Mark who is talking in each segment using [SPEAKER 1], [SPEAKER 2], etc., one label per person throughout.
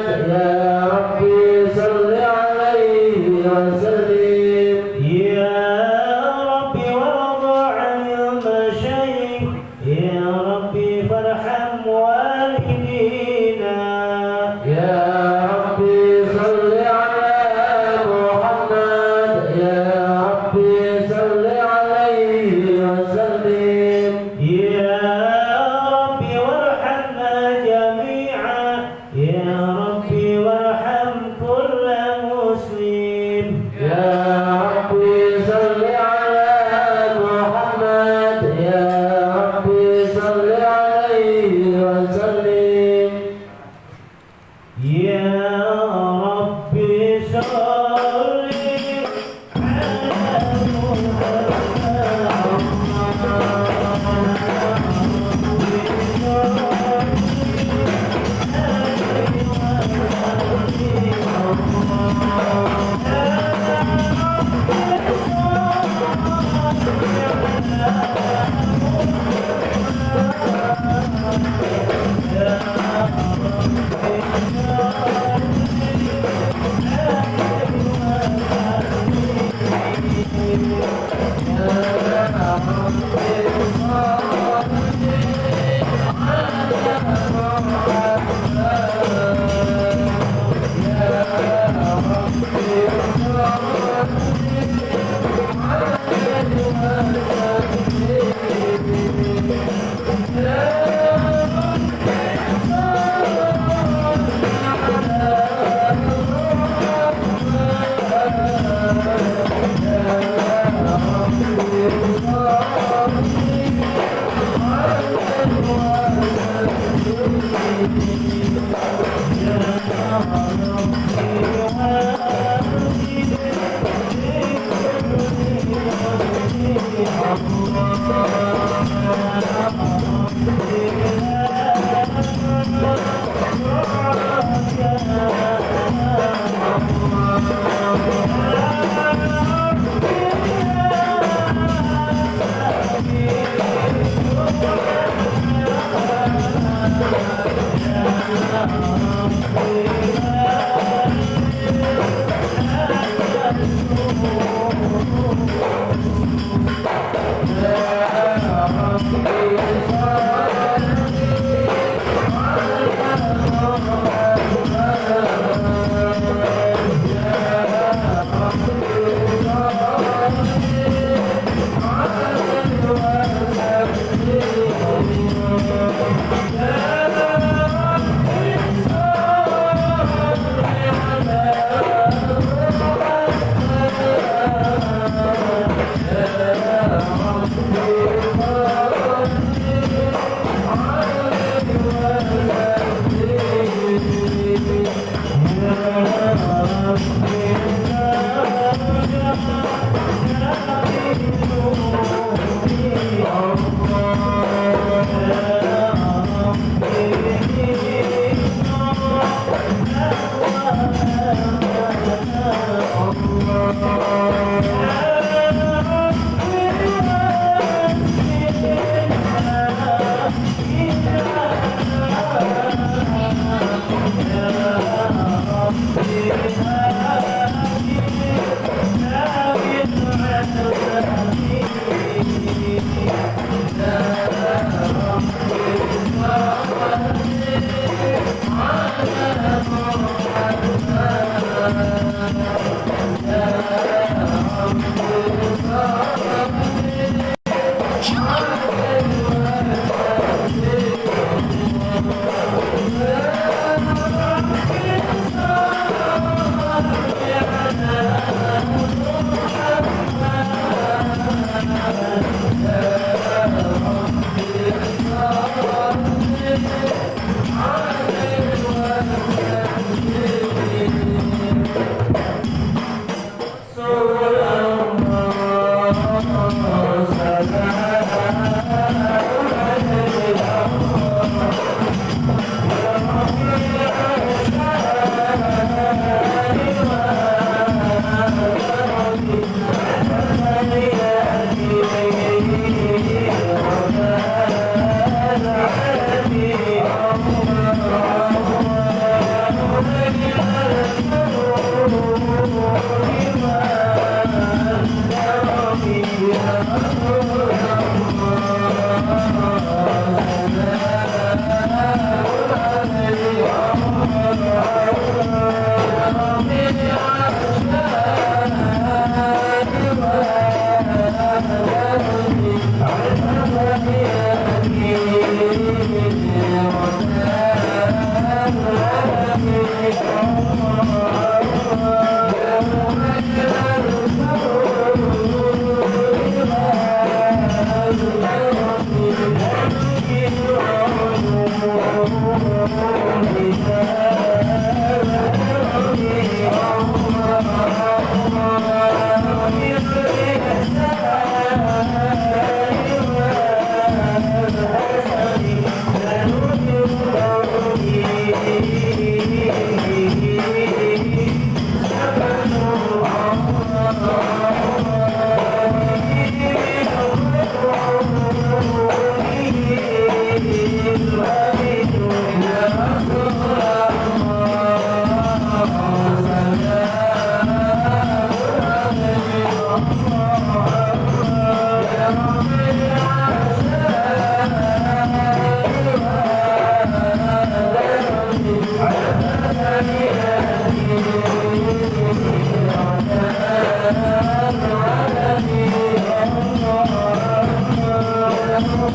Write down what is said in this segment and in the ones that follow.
[SPEAKER 1] Yeah.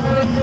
[SPEAKER 1] Yeah.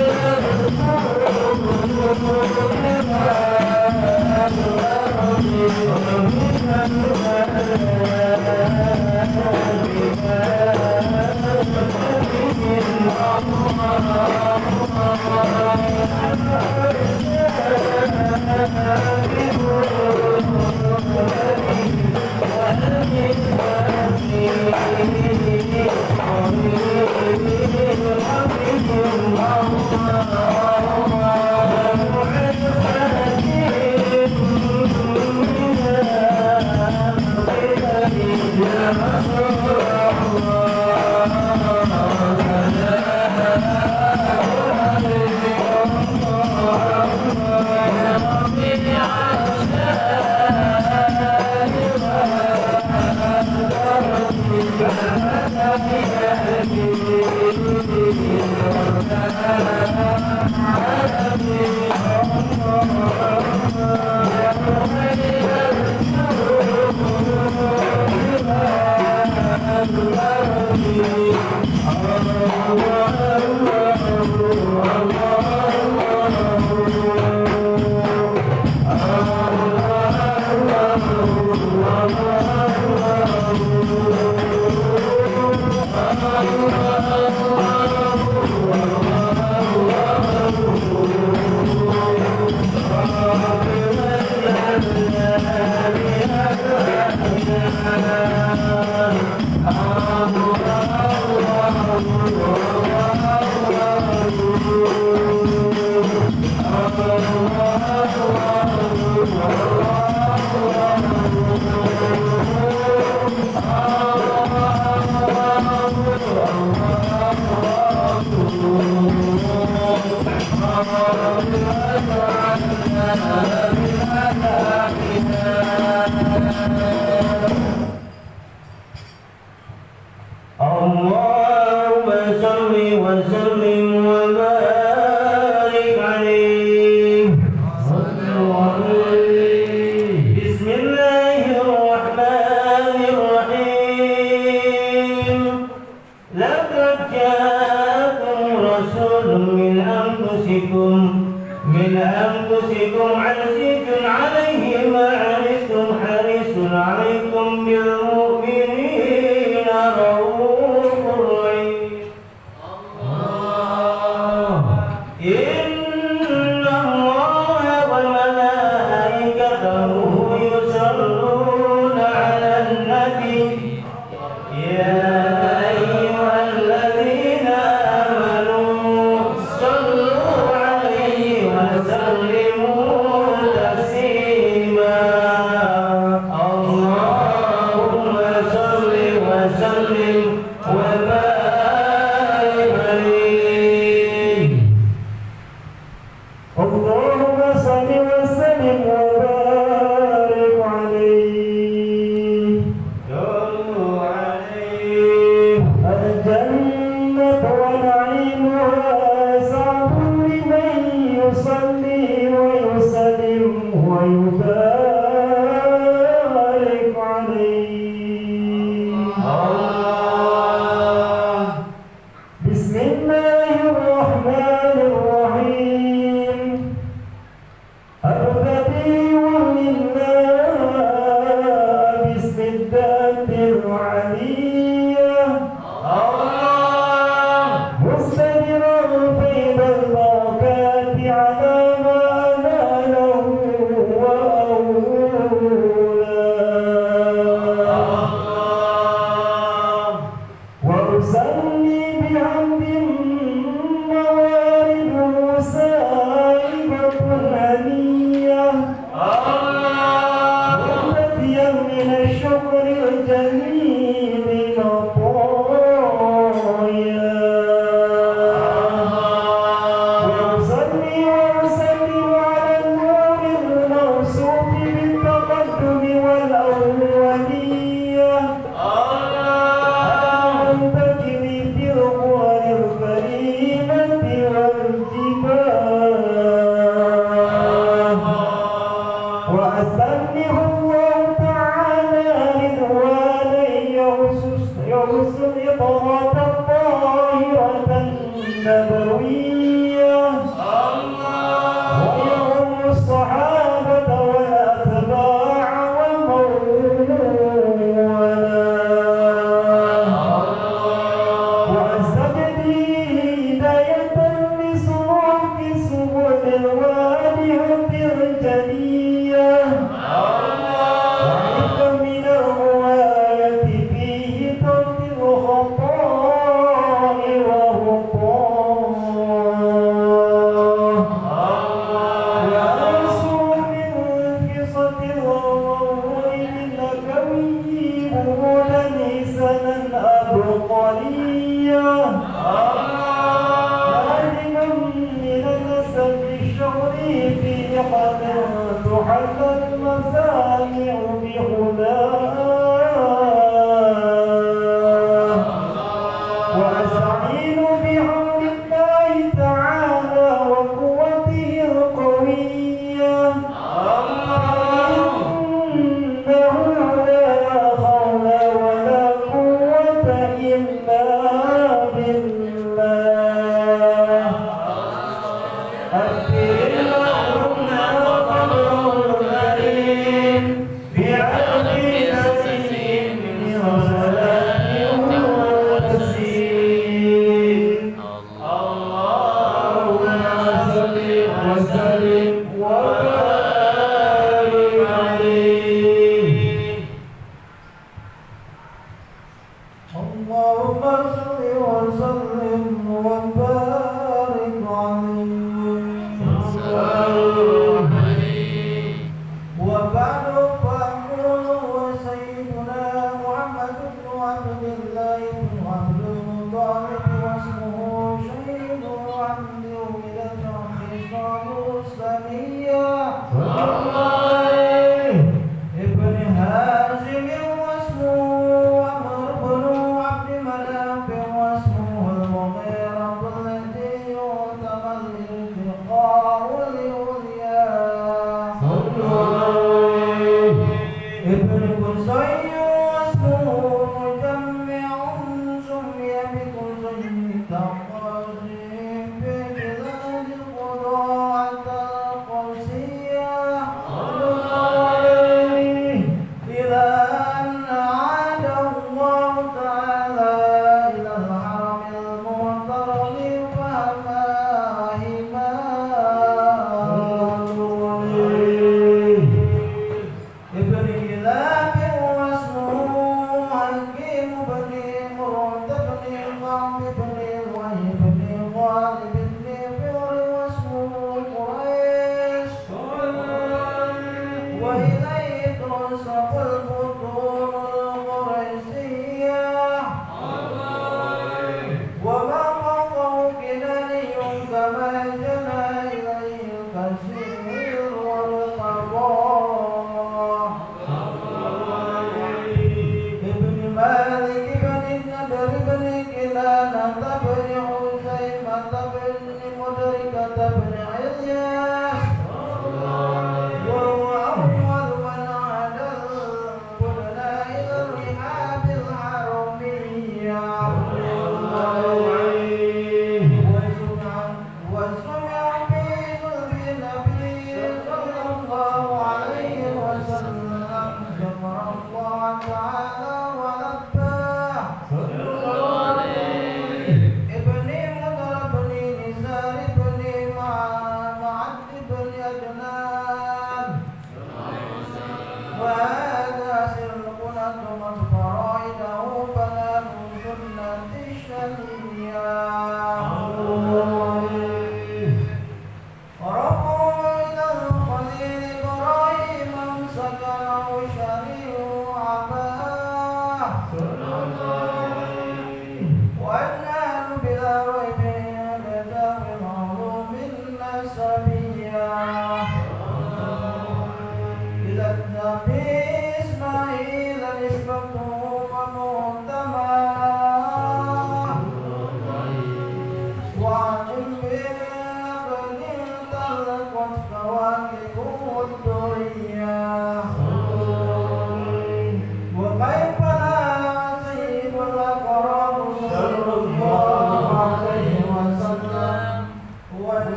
[SPEAKER 1] La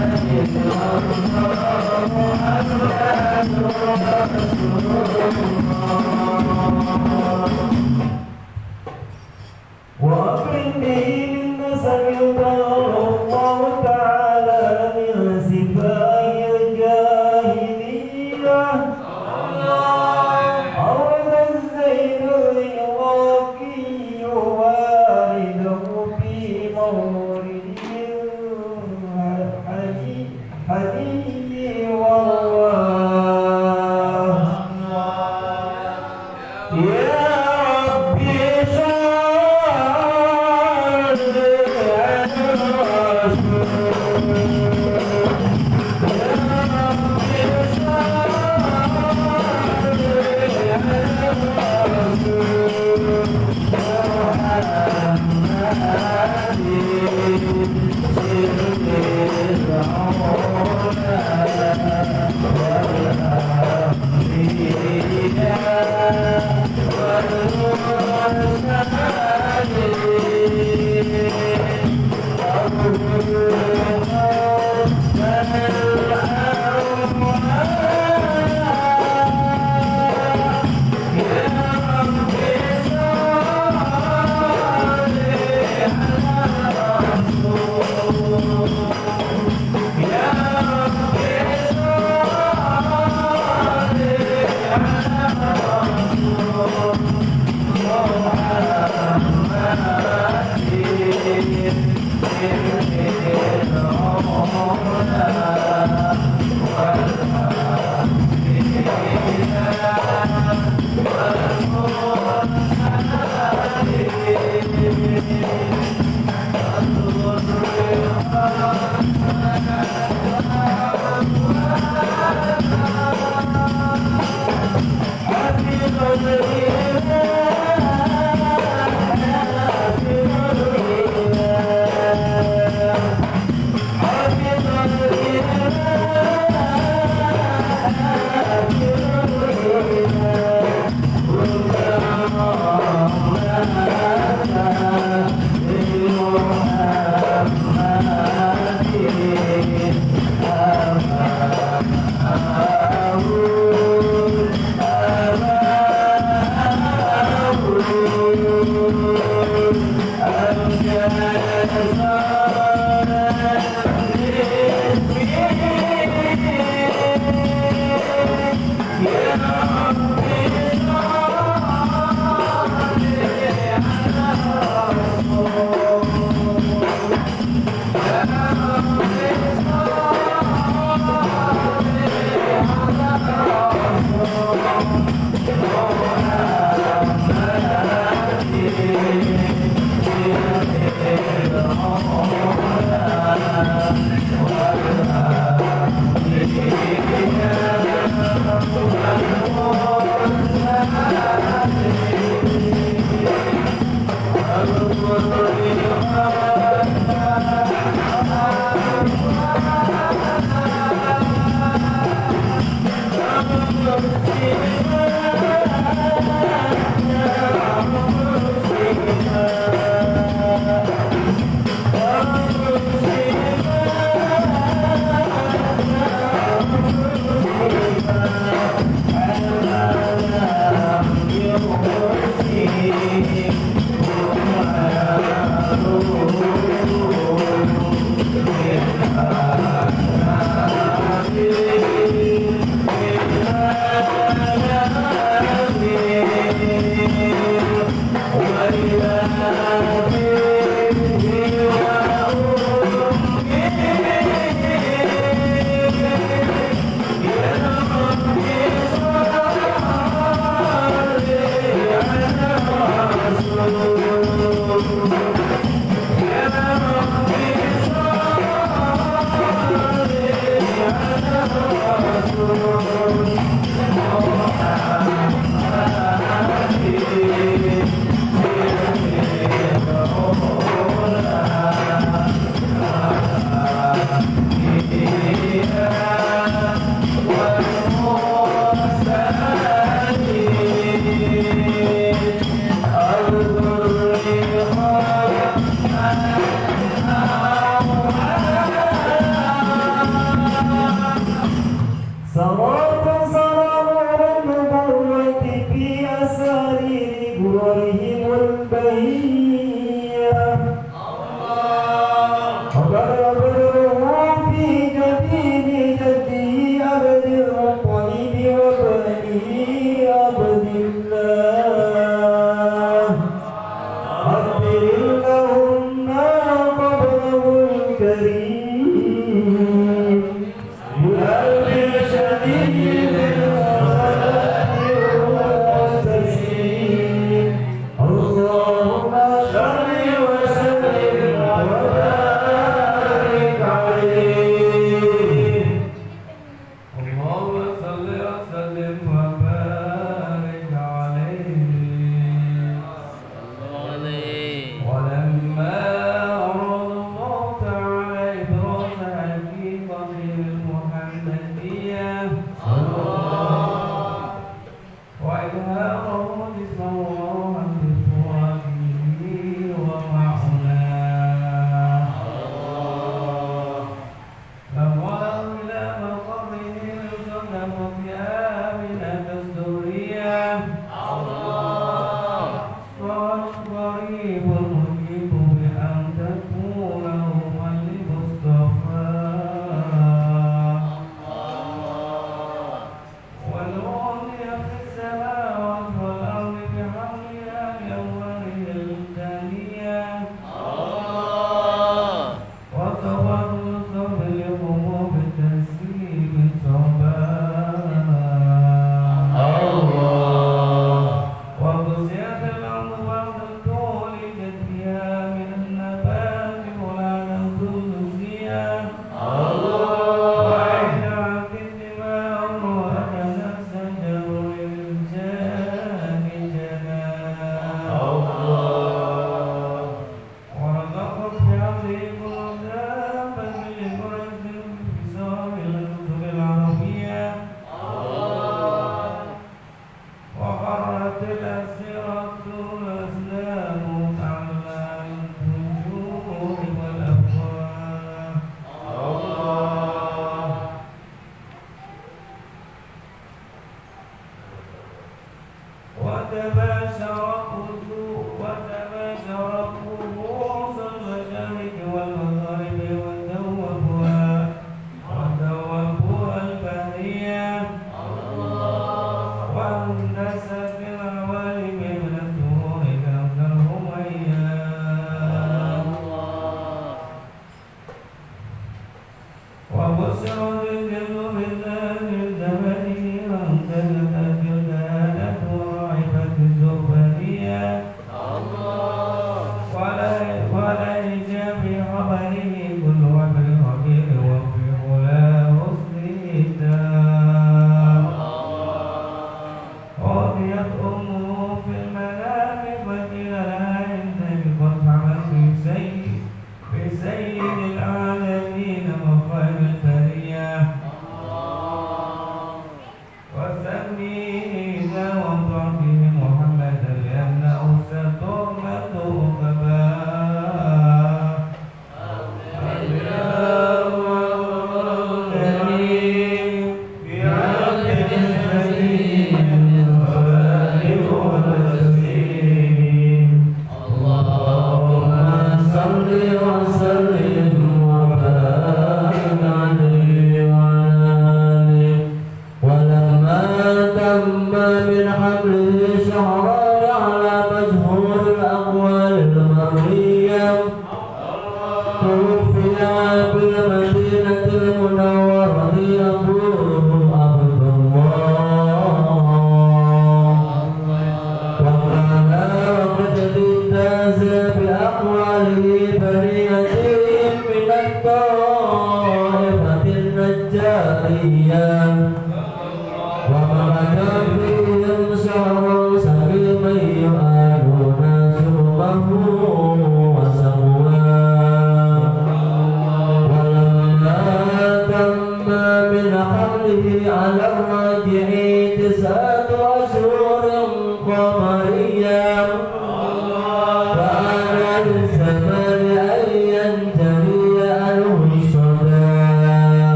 [SPEAKER 1] Ya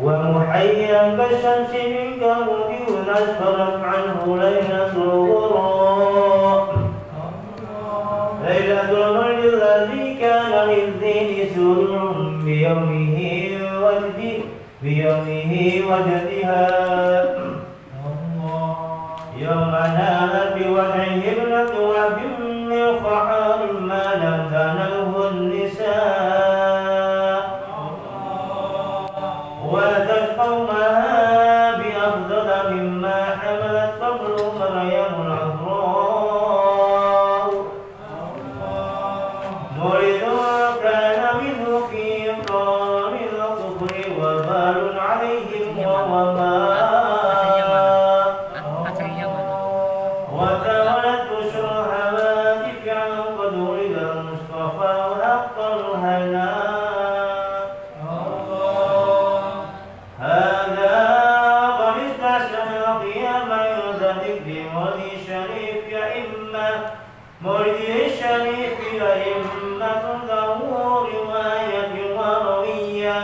[SPEAKER 1] ومحيا كالشمس من كهف أسفرت عنه ليلة الغراء ليلة الملك الذي كان للدين سرور بيومه وجدها يوم نالت بوجهه ابنة وهب من فحار ما لم تنله النساء وأتت قومها بأفضل مما حملت قبل مريم العذراء مولد كان منه في قرن الكفر وبال عليهم ووباء وتولت بشر هواتف عن قد ولد المصطفى وحق الهناء مولد الشريف أئمة له رواية وروية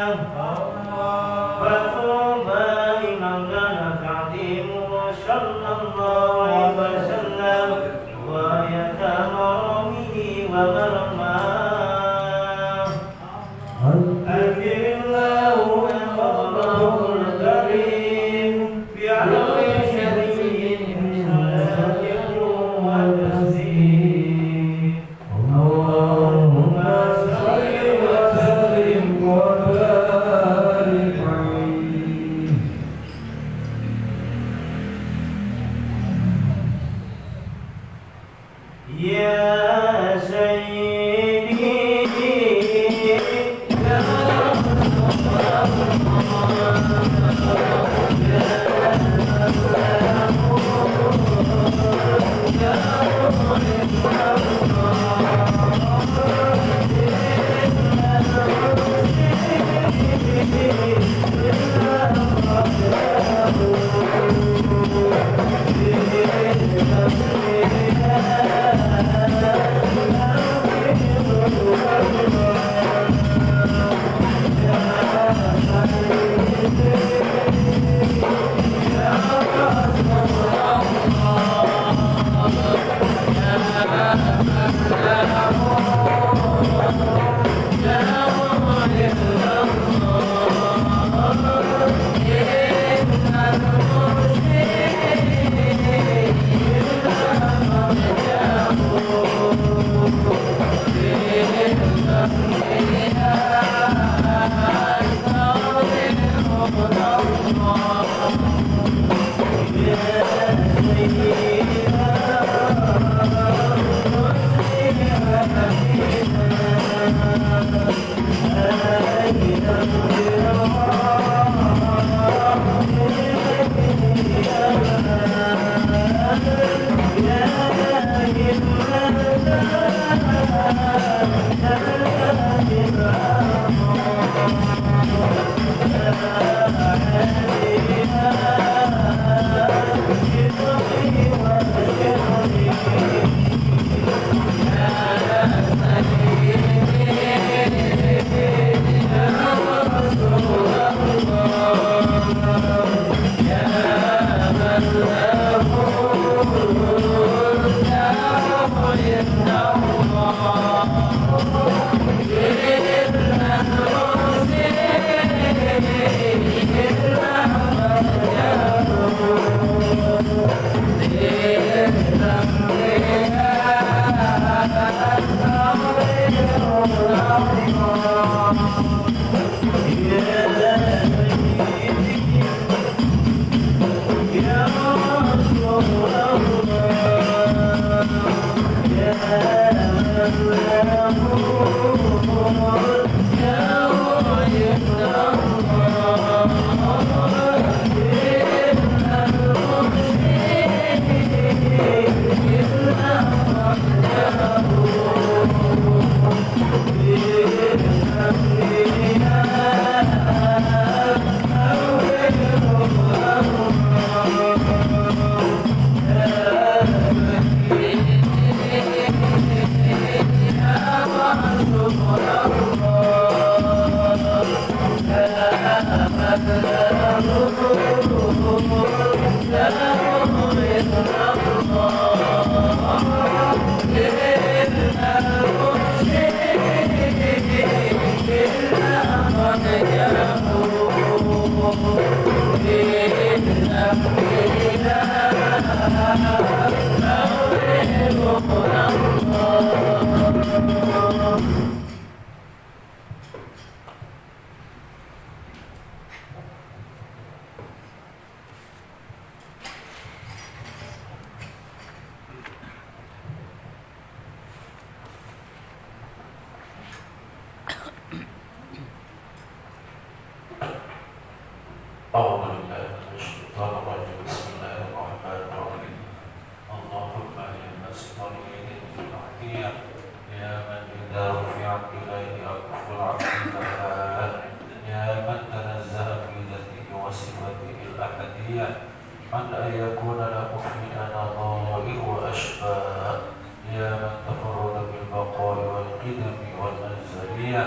[SPEAKER 1] فطوبى لمن كان تعظيمه صلى الله عليه وسلم وآية مرامه ومرماه أكرم الله وفضله الكريم بعلو شريف صلاة وتسليم يا سيدي أعوذ بالله من الشيطان الرجيم بسم الله الرحمن الرحيم اللهم يا باسط اليد بالعافية يا من إذا رفعت إليه أكف العبد كفاه يا من تنزه في ذاته وصفته الأحدية عن أن يكون له فينا نظائر وأشباه يا من تفرد بالبقاء والقدم والأزلية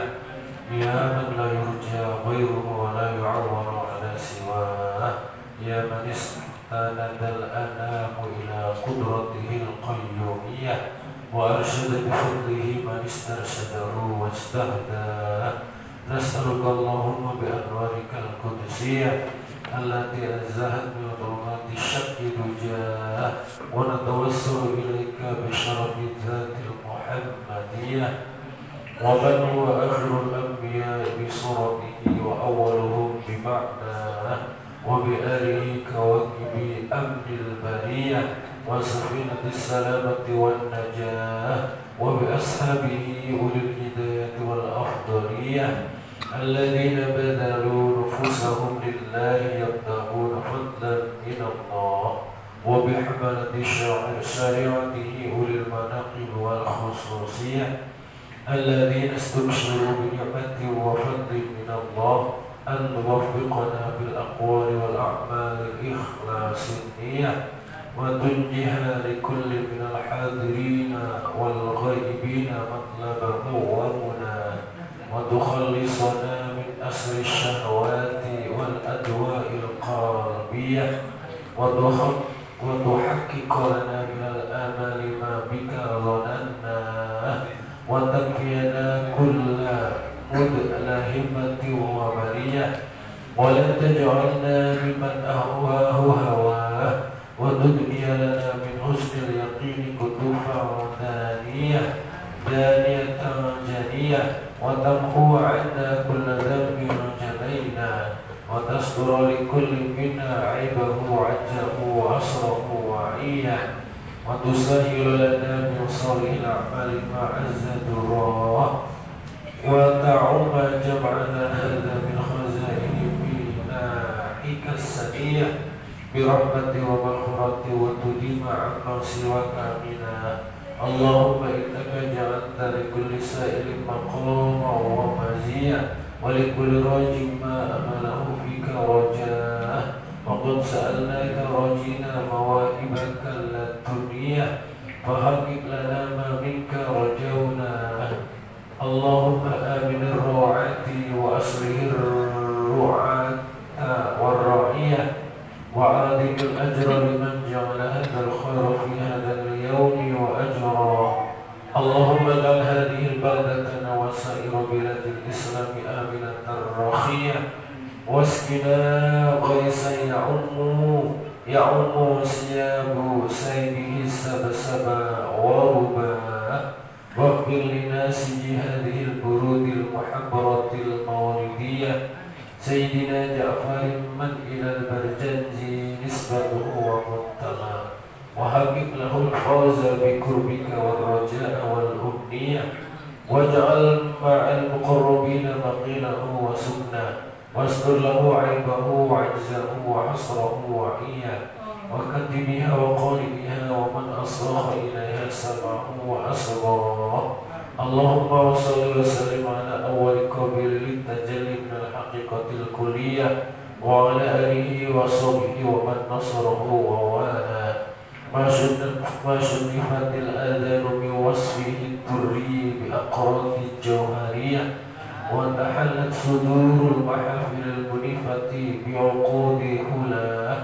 [SPEAKER 1] يا من لا يرجى غيره ولا يعول على سواه يا من استند الأنام إلى قدرته القيومية وأرشد بفضله من استرشده واستهداه نسألك اللهم بأنوارك القدسية التي أنزهت من ظلمات الشك دجاه ونتوسل إليك بشرف الذات المحمدية ومن هو آخر الأنبياء بصورته وأولهم بمعناه وبآله كواكب أمن البرية وسفينة السلامة والنجاة وبأصحابه أولي الهداية والأفضلية الذين بذلوا نفوسهم لله يبتغون فضلا من الله وبحملة شريعته أولي المناقب والخصوصية الذين استبشروا بنعمة وفضل من الله أن توفقنا بالأقوال والأعمال الإخلاص النية وتنجها لكل من الحاضرين والغائبين مطلبه ومناه وتخلصنا من أسر الشهوات والأدواء القلبية وتحقق لنا من الآمال ما بك ظننا وتكفينا كل مدلهمة وبرية ولا تجعلنا ممن أهواه هواه وتدني لنا من حسن اليقين كتوفا دانية جانية وتمحو عنا كل ذنب جنينا وتستر لكل منا عيبه وعجه وعصره وعيه وتسهل لنا من صالح الأعمال ما عز دراه وتعم جمعنا هذا من خزائن مناحك السنية برحمة ومغفرة وتديم عما سواك منا اللهم إنك جعلت لكل سائل مقاما ومزيا ولكل راج ما أمله فيك رجاه وقد سألناك راجينا مواهبك اللدنية فحقق لنا ما منك رجونا اللهم آمن الرعاة وأصلح الرعاة والرعية وعاذب الأجر لمن جعل هذا الخير في هذا اليوم وأجرا اللهم اجعل هذه البلدة وسائر بلاد الإسلام آمنة رخية واسقنا غيثا يعم ثياب سيده سبسبا وربا واغفر لناسي هذه البرود المحبرة المولدية سيدنا جعفر من إلى البرجنج نسبته ومنتهى وحقق له الفوز بقربك والرجاء والأمنية واجعل مع المقربين مقيله وسكنا واستر له عيبه وعجزه وحصره وعيه وكتبها وقارئها ومن أصرخ إليها سمعه وأصغاه اللهم صل وسلم على أول قابل للتجلي من الحقيقة الكلية وعلى آله وصحبه ومن نصره ووالاه ما شرفت الآذان من وصفه الدري بأقراط الجوهرية وتحلت صدور المحافل المنيفة بعقود هلاه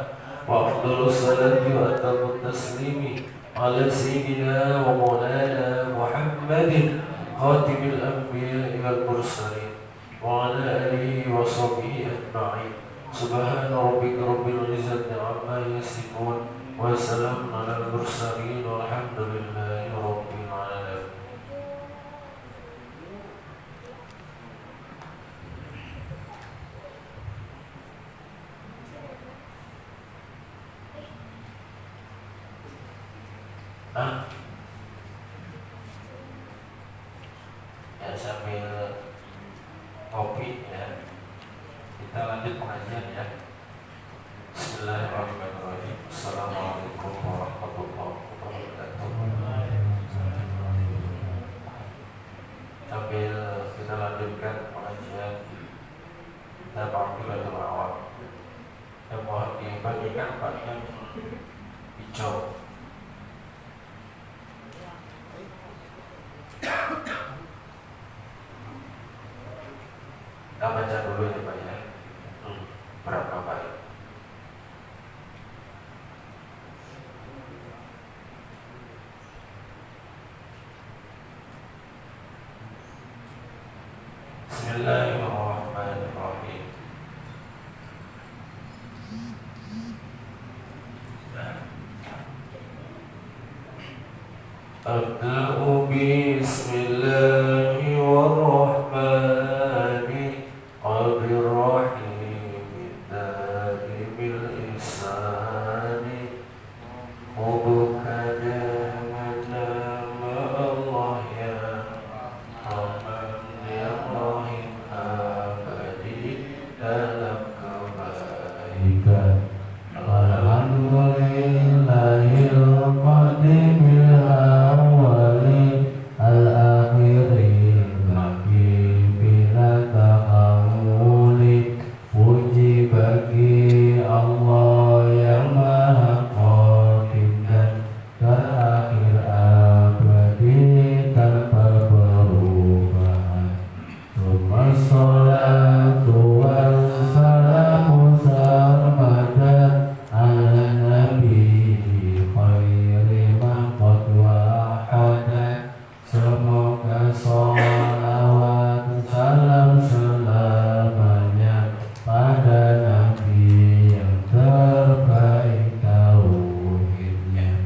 [SPEAKER 1] وأفضل الصلاة وأتم التسليم على سيدنا ومولانا محمد خاتم الأنبياء والمرسلين وعلى آله وصحبه أجمعين سبحان ربك رب العزة عما يصفون وسلام على المرسلين والحمد لله رب العالمين. Ya sambil kopi ya kita lanjut pengajian ya. Bismillahirrahmanirrahim. Assalamualaikum warahmatullahi wabarakatuh. Sambil kita lanjutkan pengajian Tabarukatul Awal yang mohon dibagikan bagian hijau. Kita baca dulu ya Pak ya. Berapa baik? Bismillahirrahmanirrahim. Abda'u bismillahirrahmanirrahim. Da'ibil ihsani Mubuka dengan nama Allah ya Rahman ya Rahim, abadi dalam kebaikan. Alhamdulillahil qadimil awali al-akhiri bagi bila tahamuli. Puji bagi Allah yang maha qadim dan terakhir abadi tanpa perubahan. Summa sholatu wassalamu sarmada ala nabi khairi man qad wahada. Semoga sholawat salam selamanya pada nabi yang terbaik tauhidnya,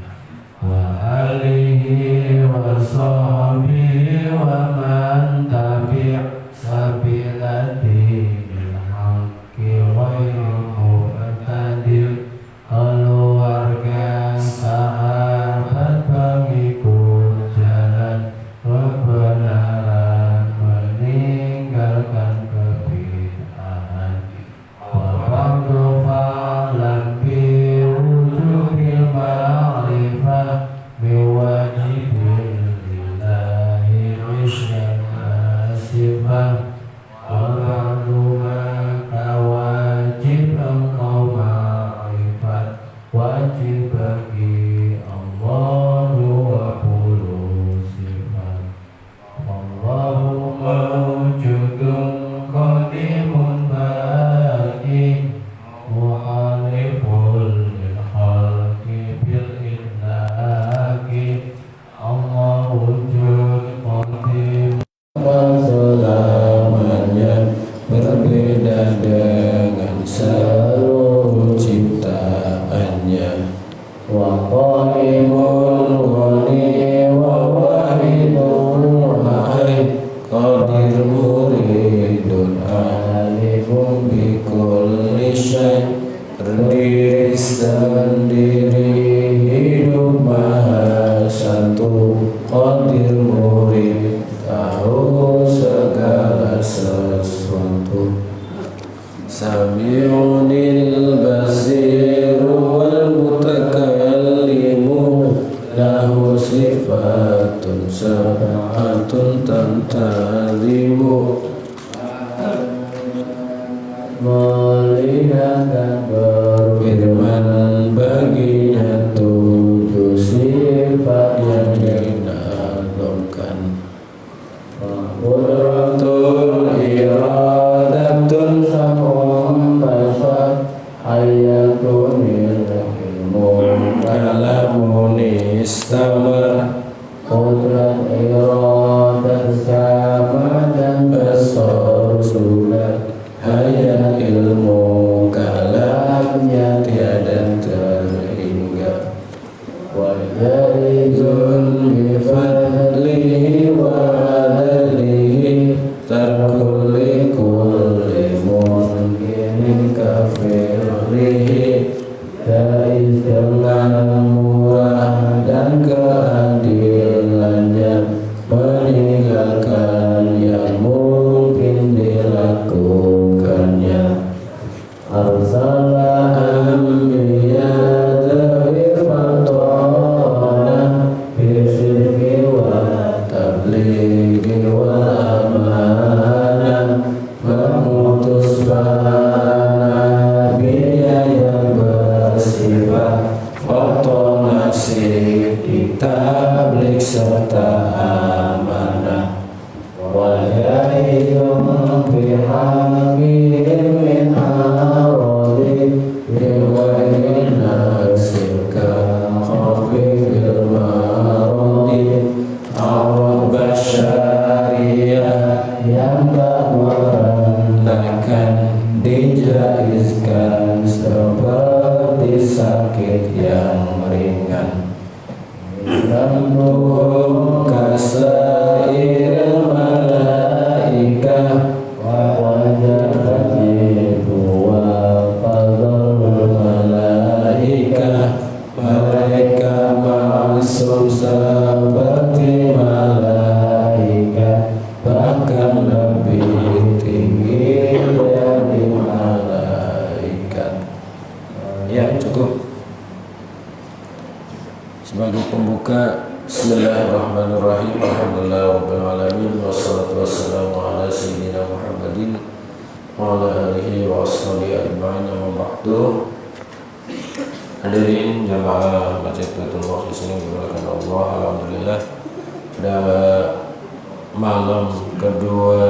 [SPEAKER 1] wa alihi wa sahbihi wa man tabi' sabilati bil haqqi ghairi mu'tadil. Keluarga, sahabat, pengikut jalan kebenaran, meninggalkan kebid'ahan. Wa ba'du fa'lam bi wujubil ma'rifah biwajibil lillahi isyan sifat. Wa ba'du maka wajib engkau ma'rifat, wajib bagi Allah 20 sifat. Allahu mawjudun qadimun baqi muhaliful lil khalqi bil idlaqi. Allah wujud qadim selamanya, berbeda dengan seluruh ciptaannya. Wa qaimul ghani wa wahidul wahid, qadir muridun alimum bi kulli syai'. Berdiri sendiri, hidup maha satu, qadir murid tahu segala sesuatu. Sami'unil basiru wal mutakallimu, lahu sifatun sab'atun tantalimu. Melihat dan berfirman, baginya 7 sifat yang dinazamkan. Qudratul iradatun sab'un basar, hayatun ilmu kalamun istamar. Qudrat iradat sama dan basar sudah, hayat ilmu kalamnya tiada terhingga.
[SPEAKER 2] tanpa merendahkan, dijaizkan seperti sakit yang ringan. Rabbuhum kasairil malaikah wa wajahidu wa fadlul malaikah. Mereka maksum seperti malaikat, bahkan lebih tinggi dari malaikat. Ya, cukup. Sebagai pembuka, bismillahirrahmanirrahim. Alhamdulillahirabbil alamin, wassalatu wassalamu ala sayyidina Muhammadin wa ala alihi wa ashabihi ajma'in, amma ba'du. Hadirin jamaah Masjid Baitul Maqdis ini dimuliakan Allah. Alhamdulillah, pada malam kedua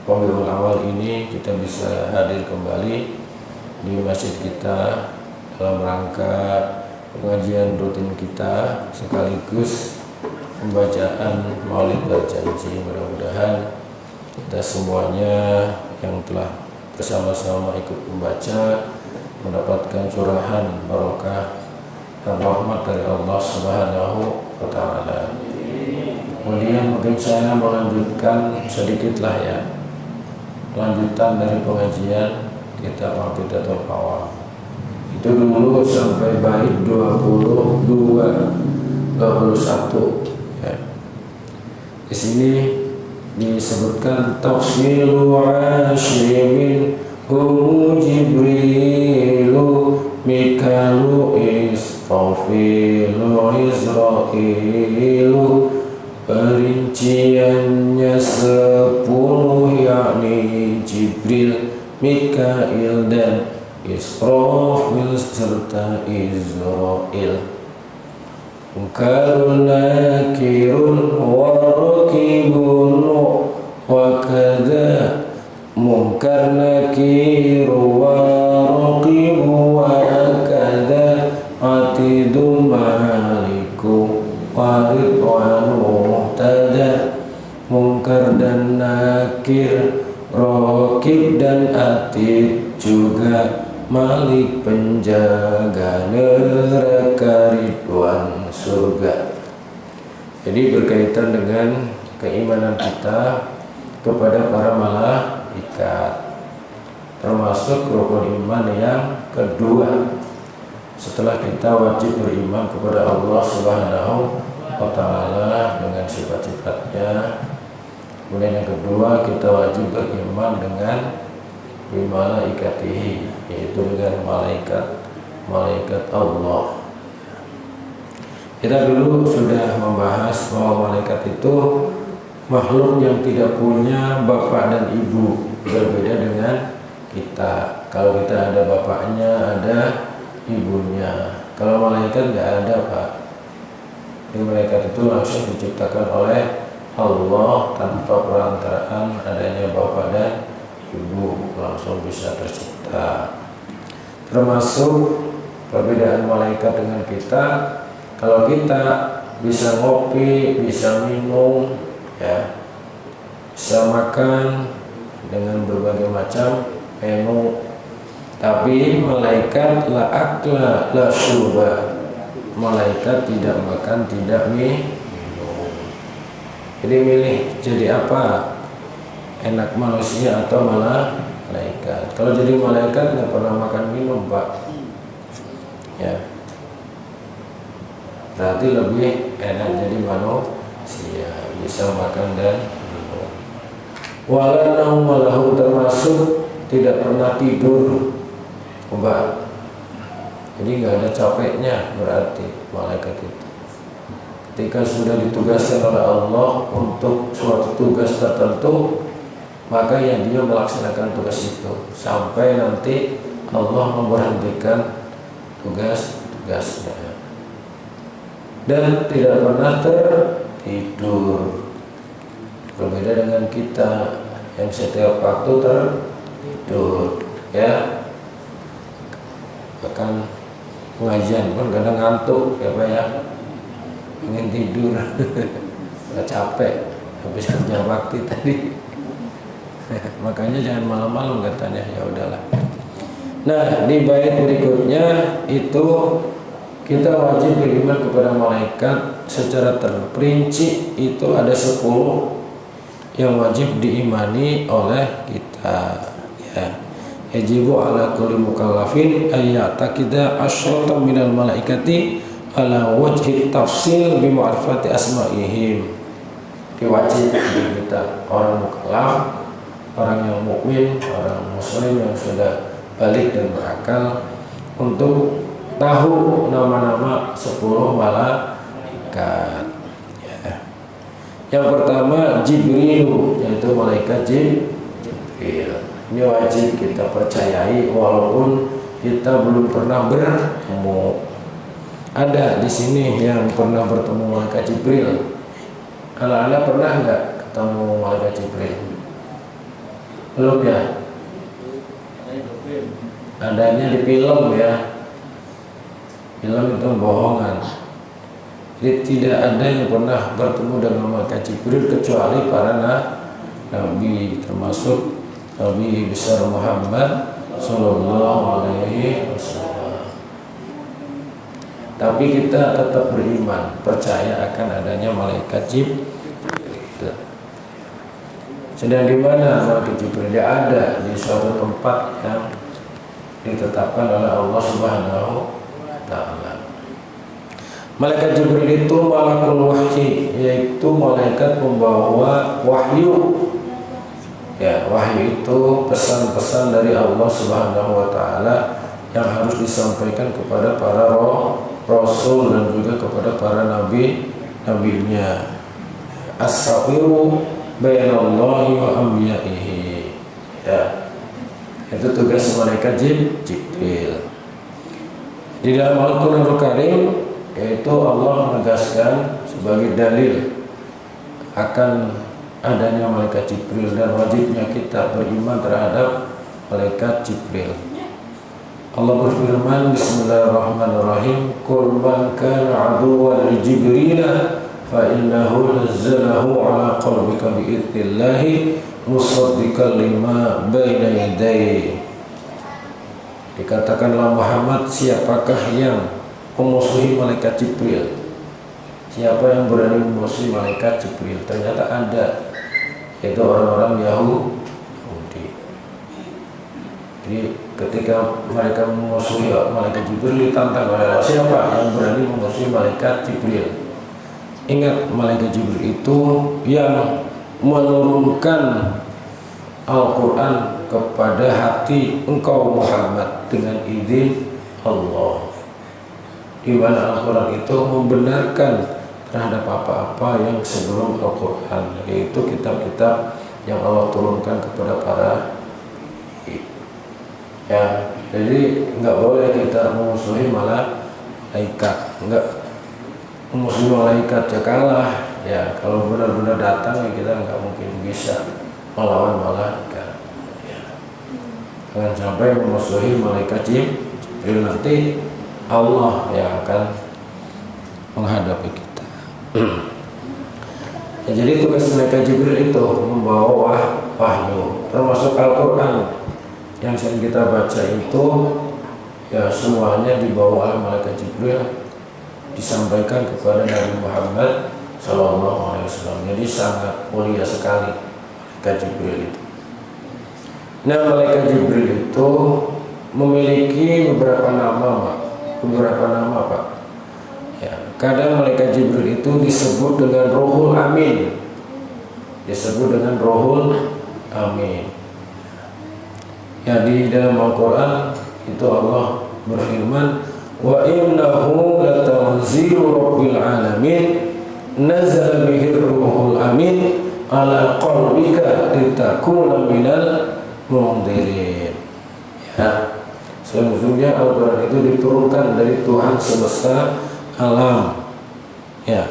[SPEAKER 2] Rabiul Awal ini kita bisa hadir kembali di masjid kita dalam rangka pengajian rutin kita sekaligus pembacaan Maulid Berjanji. Mudah-mudahan kita semuanya yang telah bersama-sama ikut membaca mendapatkan curahan barokah dan rahmat dari Allah Subhanahu wa Ta'ala. Kemudian mungkin saya melanjutkan sedikitlah ya, lanjutan dari pengajian kitab Aqidatul Awam. Itu dulu sampai bait 21 ya. Di sini disebutkan tafsilu asyimin humu Jibrilu Mikalu Israfilu Israilu. Perinciannya 10, yakni Jibril, Mikail dan Israfil serta Israil. Mungkarun nakirun wa rakibun wa kada. Mungkar nakiru wa raqibu wa kada. Atidu maliku wa ridwanu muhtada. Mungkar dan nakir, raqib dan atid juga, Malik penjaga neraka, Ridwan surga. Jadi berkaitan dengan keimanan kita kepada para malaikat, termasuk rukun iman yang kedua setelah kita wajib beriman kepada Allah Subhanahu wa Ta'ala dengan sifat-sifatnya. Kemudian yang kedua, kita wajib beriman dengan bimalaikatihi, yaitu dengan malaikat Allah. Kita dulu sudah membahas bahwa malaikat itu makhluk yang tidak punya bapak dan ibu, berbeda dengan kita. Kalau kita ada bapaknya, ada ibunya. Kalau malaikat nggak ada, Pak. Jadi malaikat itu langsung diciptakan oleh Allah tanpa perantaraan adanya bapak dan ibu, langsung bisa tercipta. Termasuk perbedaan malaikat dengan kita, kalau kita bisa ngopi, bisa minum, ya, bisa makan dengan berbagai macam menu. Tapi malaikat la akla la syurba, malaikat tidak makan, tidak minum. Jadi milih jadi apa? Enak manusia atau malah malaikat. Kalau jadi malaikat nggak pernah makan minum, Pak. Ya, berarti lebih enak jadi manusia, bisa makan dan minum. Wala naum walahu, termasuk tidak pernah tidur, Pak. Jadi nggak ada capeknya berarti malaikat itu. Ketika sudah ditugaskan oleh Allah untuk suatu tugas tertentu, maka ya dia melaksanakan tugas itu sampai nanti Allah memberhentikan tugas-tugasnya, dan tidak pernah tertidur. Berbeda dengan kita yang setiap waktu tertidur, ya. Bahkan pengajian pun kadang ngantuk, ya Pak ya, ingin tidur, nggak capek. habis kerja bakti tadi. Makanya jangan malam-malam katanya, ya udahlah. Nah, di bait berikutnya itu kita wajib beriman kepada malaikat secara terperinci. Itu ada 10 yang wajib diimani oleh kita, ya. Yajibu ala kulli mukallafin ayyataqida asyratan minal malaikati ala wajhi tafsil bi ma'rifati asma'ihim. Diwajib bagi kita orang mukallaf, orang yang mukmin, orang muslim yang sudah balik dan berakal untuk tahu nama-nama 10 malaikat, ya. Yang pertama Jibril, yaitu malaikat Jibril. Ini wajib kita percayai walaupun kita belum pernah bertemu. Ada di sini yang pernah bertemu malaikat Jibril. Anda pernah nggak ketemu malaikat Jibril? Belum ya? Adanya di film ya. Film itu bohongan. Jadi tidak ada yang pernah bertemu dengan malaikat Jibril kecuali para nabi, termasuk Nabi besar Muhammad Sallallahu Alaihi Wasallam. Tapi kita tetap beriman, percaya akan adanya malaikat Jibril. Sedang di mana malaikat Jibril? Dia ada di suatu tempat yang ditetapkan oleh Allah Subhanahu wa Ta'ala. Malaikat Jibril itu malakul wahyi, yaitu malaikat pembawa wahyu. Ya, wahyu itu pesan-pesan dari Allah Subhanahu wa Ta'ala yang harus disampaikan kepada para rasul dan juga kepada para nabinya. As-safiru bainallahi wa anbiya'ihi. Ya. Itu tugas malaikat Jibril. Di dalam Al-Qur'anul Karim yaitu Allah menegaskan sebagai dalil akan adanya malaikat Jibril dan wajibnya kita beriman terhadap malaikat Jibril. Allah berfirman, Bismillahirrahmanirrahim, Qul man kana aduwwan li Jibril fa innahu nazzalahu ala qalbika bi'idnillahi musaddiqan lima baina yadayhi. Dikatakanlah Muhammad, siapakah yang memusuhi malaikat Jibril? Siapa yang berani memusuhi malaikat Jibril? Ternyata ada, yaitu orang-orang Yahudi. Jadi ketika mereka memusuhi malaikat Jibril, ditantang oleh Allah, siapa yang berani memusuhi malaikat Jibril? Ingat, malaikat Jibril itu yang menurunkan Al-Quran kepada hati engkau Muhammad dengan izin Allah, di mana Al-Quran itu membenarkan terhadap apa-apa yang sebelum Al-Quran, yaitu kitab-kitab yang Allah turunkan kepada para ya. Jadi nggak boleh kita memusuhi malaikat, nggak memusuhi malaikat ya kalah ya. Kalau benar-benar datang ya kita nggak mungkin bisa melawan malaikat ya. Jangan sampai memusuhi malaikat Jibril, nanti Allah yang akan menghadapi kita. Ya, jadi tugas malaikat Jibril itu membawa wahyu, termasuk Al-Quran yang sering kita baca itu ya semuanya dibawa oleh malaikat Jibril, disampaikan kepada Nabi Muhammad Sallallahu Alaihi Wasallam. Jadi sangat mulia sekali malaikat Jibril itu. Nah, malaikat Jibril itu memiliki beberapa nama, Pak. Ya, kadang malaikat Jibril itu disebut dengan Ruhul Amin. Ya, di dalam Al-Quran itu Allah berfirman, wa innahu latanzilu rabbil alamin nazala bihir ruhul amin ala qalbika litakuna minal mundirin. Ya, sesungguhnya Al-Quran itu diturunkan dari Tuhan semesta alam. Ya,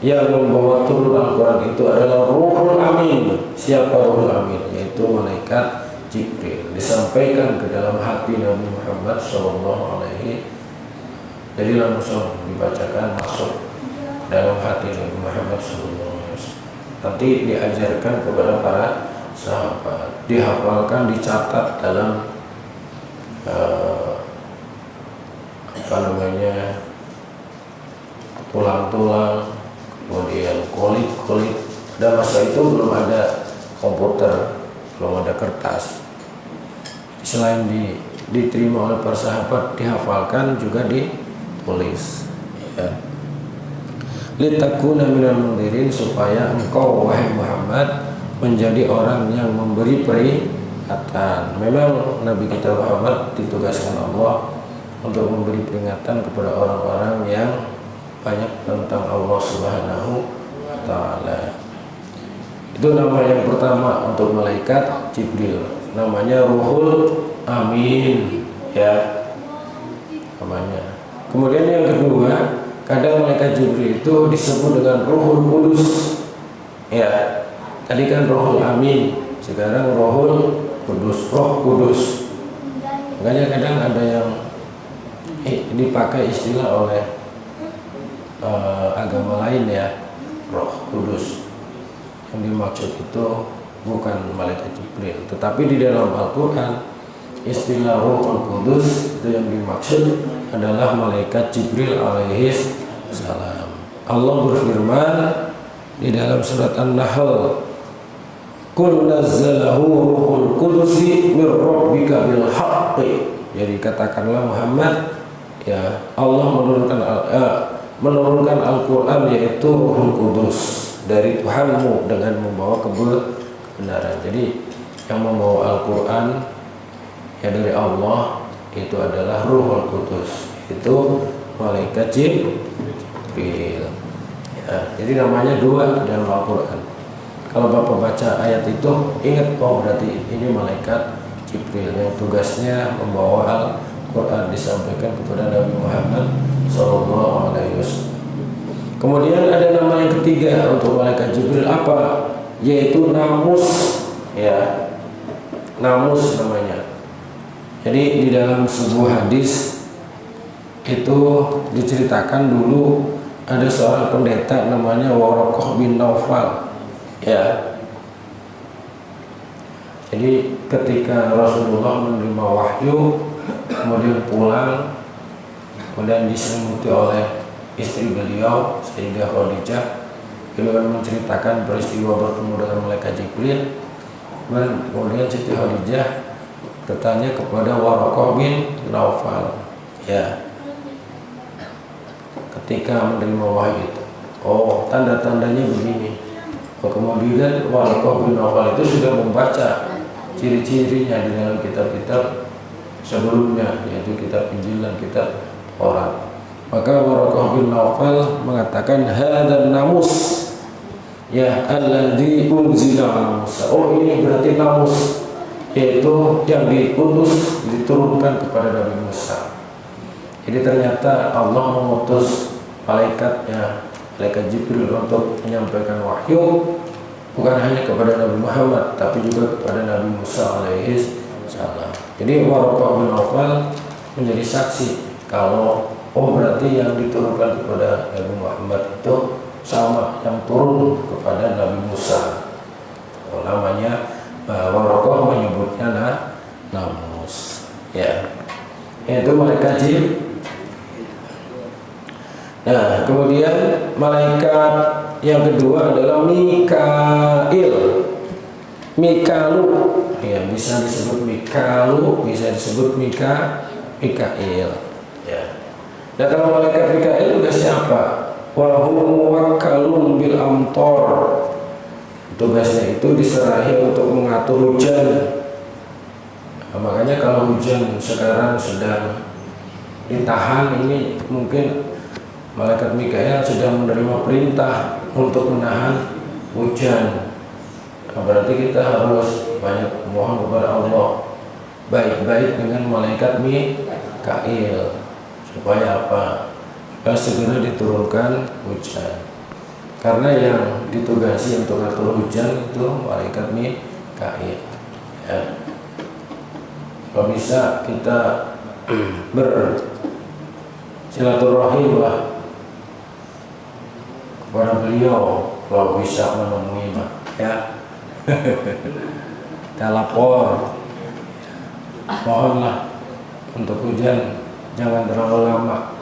[SPEAKER 2] yang membawa turun Al-Quran itu adalah Ruhul Amin. Siapa Ruhul Amin? Yaitu malaikat Jibril. Disampaikan ke dalam hati Nabi Muhammad Sallallahu Alaihi. Jadi langsung dibacakan masuk dalam hati Nabi Muhammad Sallallahu Alaihi Wasallam. nanti diajarkan kepada para sahabat, dihafalkan, dicatat dalam tulang-tulang, kemudian kulit. Pada masa itu belum ada komputer, belum ada kertas. Selain diterima oleh para sahabat, dihafalkan juga ditulis. Ya. Litakuna minal mundirin, supaya engkau wahai Muhammad menjadi orang yang memberi peringatan. Memang Nabi kita Muhammad ditugaskan Allah untuk memberi peringatan kepada orang-orang yang banyak tentang Allah Subhanahu wa Ta'ala. Itu nama yang pertama untuk malaikat Jibril, namanya Ruhul Amin, ya namanya. Kemudian yang kedua, kadang malaikat Jibril itu disebut dengan Ruhul Kudus, ya. Tadi kan Ruhul Amin, sekarang Ruhul Kudus, Roh Kudus. Makanya kadang ada yang dipakai istilah oleh agama lain, ya, Roh Kudus. Yang dimaksud itu bukan malaikat Jibril, tetapi di dalam Al-Quran istilah Ruhul Kudus itu yang dimaksud adalah malaikat Jibril alaihi salam. Allah berfirman di dalam surat An-Nahl, "Qul nazzalahu Ruhul Qudusi min rabbika bil haqqi." Jadi katakanlah Muhammad, ya, Allah menurunkan Al-Quran, yaitu Ruhul Kudus, dari Tuhanmu dengan membawa kebenaran. Jadi yang membawa Al-Quran ya dari Allah itu adalah Ruhul Kudus, itu malaikat Jibril. Ya, jadi namanya dua dalam Al-Quran. Kalau Bapak baca ayat itu, ingat, oh berarti ini malaikat Jibril yang tugasnya membawa Al-Quran disampaikan kepada Nabi Muhammad SAW. Kemudian ada nama yang ketiga untuk malaikat Jibril, apa? Yaitu Namus, ya, Namus namanya. Jadi di dalam sebuah hadis itu diceritakan dulu ada seorang pendeta namanya Waraqah bin Naufal, ya. Jadi ketika Rasulullah menerima wahyu, kemudian pulang, kemudian diselimuti oleh istri beliau Sayyidah Khadijah, beliau menceritakan peristiwa bertemu dengan malaikat Jibril. Kemudian Siti Khadijah bertanya kepada Waraqah bin Naufal, ya, ketika menerima wahyu itu, oh tanda-tandanya begini. Kemudian Waraqah bin Naufal itu sudah membaca ciri-cirinya di dalam kitab-kitab sebelumnya, yaitu kitab Injil dan kitab Taurat. Maka Waraqah bin Naufal mengatakan, hadan namus, ya, alladzi unzila ala Musa. Oh, ini berarti namus, yaitu yang diutus, diturunkan kepada Nabi Musa. Jadi ternyata Allah mengutus malaikatnya, malaikat Jibril, untuk menyampaikan wahyu bukan hanya kepada Nabi Muhammad, tapi juga kepada Nabi Musa alaihi salam. Jadi Waraqah bin Naufal menjadi saksi kalau oh berarti yang diturunkan kepada Nabi Muhammad itu sama yang turun kepada Nabi Musa. Oh, namanya Waraqah menyebutnya Namus, ya, yaitu malaikat Jibril. Nah, kemudian malaikat yang kedua adalah Mikail, Mikalu, ya, bisa disebut Mikalu, bisa disebut Mikail, ya. Nah, kalau malaikat Mikail tugasnya apa? Wa huwa muwakkalun bil amtor. Tugasnya itu diserahi untuk mengatur hujan. Nah, makanya kalau hujan sekarang sedang ditahan, ini mungkin malaikat Mikail sedang menerima perintah untuk menahan hujan. Nah, berarti kita harus banyak mohon kepada Allah baik-baik dengan malaikat Mikail, supaya apa? Supaya segera diturunkan hujan. Karena yang ditugasi untuk mengatur hujan itu malaikat Mikail, ya. Kalau bisa kita bersilaturahim lah kepada beliau, kalau bisa menemui mah ya. Kita lapor, mohonlah untuk hujan jangan terlalu lama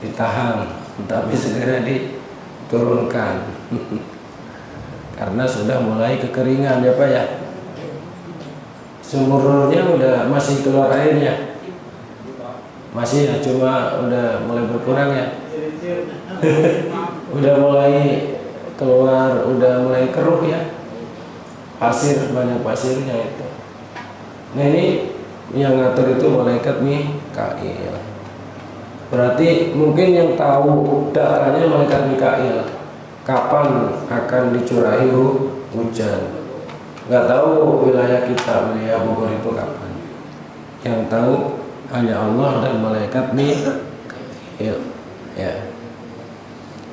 [SPEAKER 2] ditahan, tapi segera diturunkan. Karena sudah mulai kekeringan ya Pak ya. Sumurnya udah masih keluar airnya, masih ya, cuma udah mulai berkurang ya. Udah mulai keluar, udah mulai keruh ya, pasir, banyak pasirnya itu. Nah ini yang ngatur itu malaikat Mikail. Berarti mungkin yang tahu datanya malaikat Mikail, kapan akan dicurahi hujan. Nggak tahu wilayah kita, wilayah Bogor itu kapan. Yang tahu hanya Allah dan malaikat Mikail ya.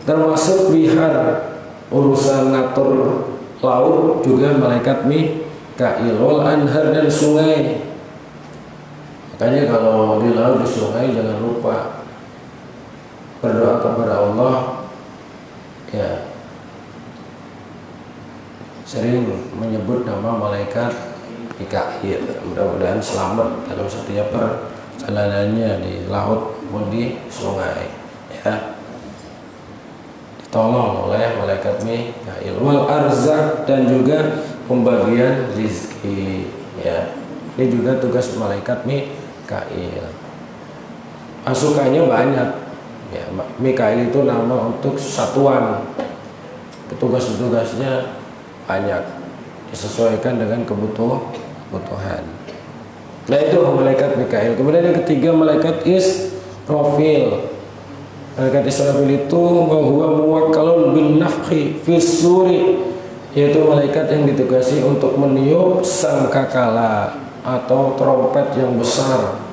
[SPEAKER 2] Termasuk bihar, urusan ngatur laut juga malaikat Mikail. Wal anhar, dan sungai. Makanya kalau di laut, di sungai, jangan lupa berdoa kepada Allah ya. Sering menyebut nama malaikat Mikail. Mudah-mudahan selamat dalam setiap perjalanannya di laut maupun di sungai ya. Ditolong oleh malaikat Mikail. Wal arzak, dan juga pembagian rizki ya. Ini juga tugas malaikat Mikail. Pasukannya banyak ya. Mikail itu nama untuk satuan, petugas-petugasnya banyak, disesuaikan dengan kebutuhan. Nah itu malaikat Mikail. Kemudian yang ketiga malaikat Israfil. Malaikat Israfil itu huwa muwakkalun bin nafhi fis suri, yaitu malaikat yang ditugasi untuk meniup sangkakala atau trompet yang besar.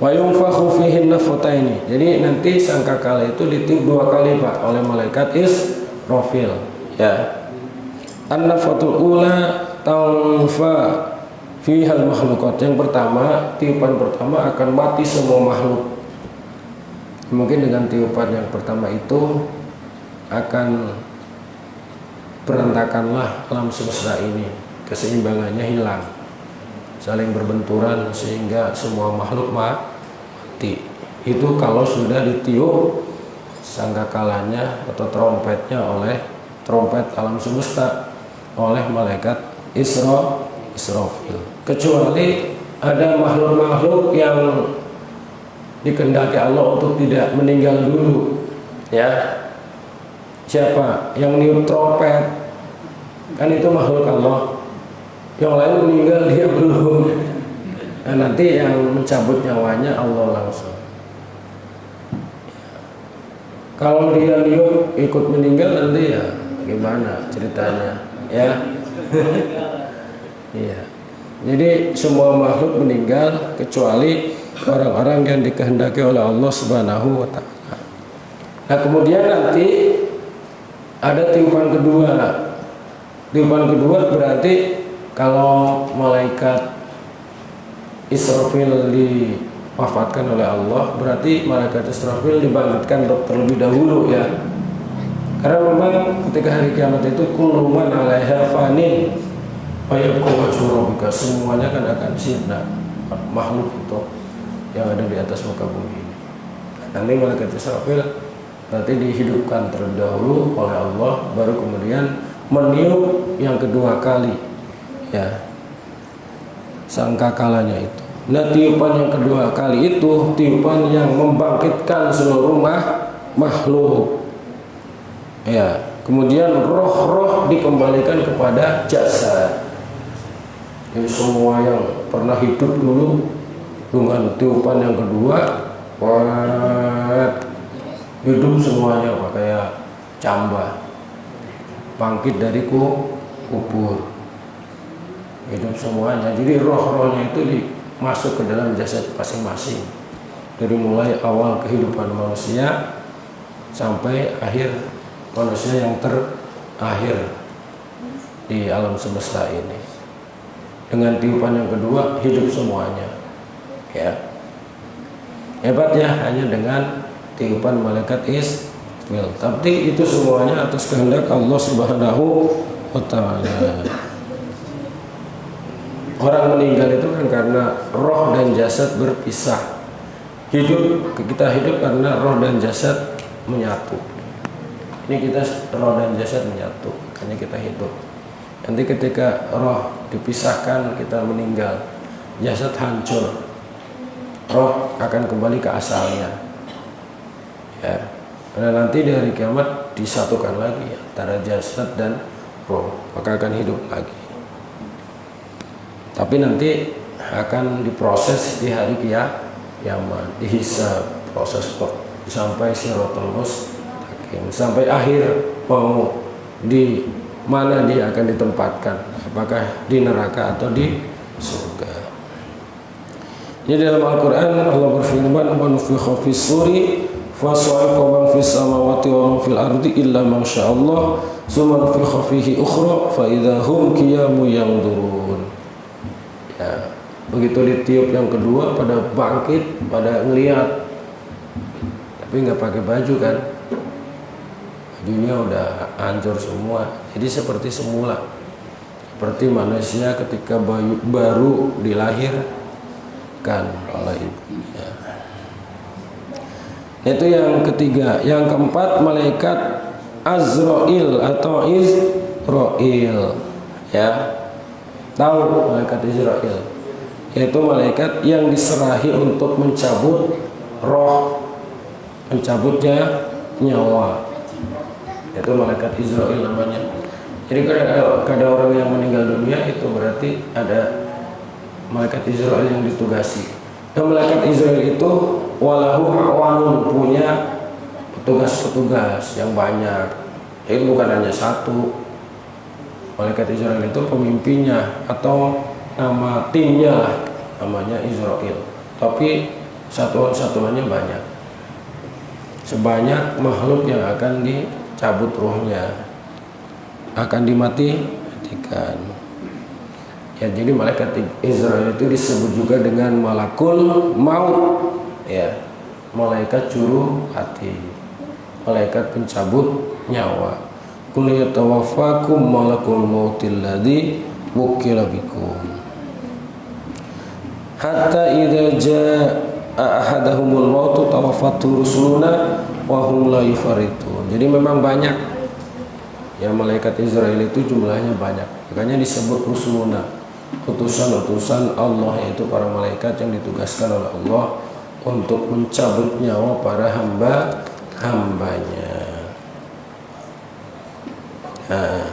[SPEAKER 2] Wa yunfakhu fihi nafataini. Jadi nanti sangkakala itu ditiup 2 kali Pak oleh malaikat Israfil ya. An-nafatul ula tanfa fihal makhlukat. Yang pertama, tiupan pertama akan mati semua makhluk. Mungkin dengan tiupan yang pertama itu akan berantakanlah alam semesta ini, keseimbangannya hilang, saling berbenturan sehingga semua makhluk mati. Itu kalau sudah ditiup sangkakalanya atau trompetnya oleh trompet alam semesta oleh malaikat Israfil. Kecuali ada makhluk-makhluk yang dikehendaki Allah untuk tidak meninggal dulu ya. Siapa yang niup trompet? Kan itu makhluk Allah. Yang lain meninggal, dia belum. Nah, nanti yang mencabut nyawanya Allah langsung. Kalau dia niup ikut meninggal, nanti ya gimana ceritanya ya. Iya. Jadi semua makhluk meninggal kecuali orang-orang yang dikehendaki oleh Allah Subhanahu wa taala. Nah, kemudian nanti ada tiupan kedua. Tiupan kedua berarti kalau malaikat Israfil diwafatkan oleh Allah, berarti malaikat Israfil dibangkitkan terlebih dahulu ya. Karena memang ketika hari kiamat itu kullu man 'alaiha fanin wa yabqa wajhu rabbika, semuanya kan akan sirna, makhluk itu yang ada di atas muka bumi ini. Nanti malaikat Israfil berarti dihidupkan terlebih dahulu oleh Allah, baru kemudian meniup yang kedua kali ya, sangkakalanya itu. Nah, tiupan yang kedua kali itu tiupan yang membangkitkan seluruh makhluk ya. Kemudian roh-roh dikembalikan kepada jasad. Jadi semua yang pernah hidup dulu dengan tiupan yang kedua, hidup semuanya Pak, kayak cambah, bangkit dari kubur, hidup semuanya. Jadi roh-rohnya itu masuk ke dalam jasad masing-masing, dari mulai awal kehidupan manusia sampai akhir manusia yang terakhir di alam semesta ini. Dengan tiupan yang kedua hidup semuanya ya. Hebat ya, hanya dengan tiupan malaikat Israfil. will. Tapi itu semuanya atas kehendak Allah Subhanahu wa Ta'ala. Orang meninggal itu kan karena roh dan jasad berpisah. Kita hidup karena roh dan jasad menyatu. Ini kita roh dan jasad menyatu, makanya kita hidup. Nanti ketika roh dipisahkan, kita meninggal, jasad hancur, roh akan kembali ke asalnya. Ya, karena nanti di hari kiamat disatukan lagi antara jasad dan roh, maka akan hidup lagi. Tapi nanti akan diproses di hari kiamat, dihisab, proses sampai Siratul Mustaqim, sampai akhir mau di mana dia akan ditempatkan, apakah di neraka atau di surga. Ini dalam Al-Quran Allah berfirman, "Man nufikha fis suri fasa'iqa man fis samawati wa man fil ardi illa man sya'allah, tsumma nufikha fihi ukhra fa idza hum qiyamun yanzurun." Ya, begitu ditiup yang kedua pada bangkit, pada ngelihat, tapi nggak pakai baju kan, bajunya udah hancur semua. Jadi seperti semula, seperti manusia ketika baru dilahirkan oleh ibunya. Itu yang ketiga. Yang keempat, malaikat Azrail atau Israil. Ya, tahu malaikat Israil? Yaitu malaikat yang diserahi untuk mencabut roh, mencabutnya nyawa. Itu malaikat Israil namanya. Jadi kalau ada orang yang meninggal dunia, itu berarti ada malaikat Israil yang ditugasi. Dan malaikat Israil itu walahu awanun, punya petugas-petugas yang banyak. Itu bukan hanya satu. Malaikat Israil itu pemimpinnya atau nama timnya lah, namanya Israil. Tapi satuan-satuannya banyak. Sebanyak makhluk yang akan dicabut ruhnya, akan dimatikan. Ya, jadi malaikat Israil itu disebut juga dengan malakul maut. Ya, malaikat juru hati, malaikat pencabut nyawa. Qul yatawaffakum malakul mautil ladzi wukila bikum. Hatta idza jaa ahadahumul mautu tawaffatu rusuluna wa hum la yufarritun. Jadi memang banyak. Ya, malaikat Israil itu jumlahnya banyak. Makanya disebut rusuluna, utusan-utusan Allah, yaitu para malaikat yang ditugaskan oleh Allah untuk mencabut nyawa para hamba-hambanya. Nah,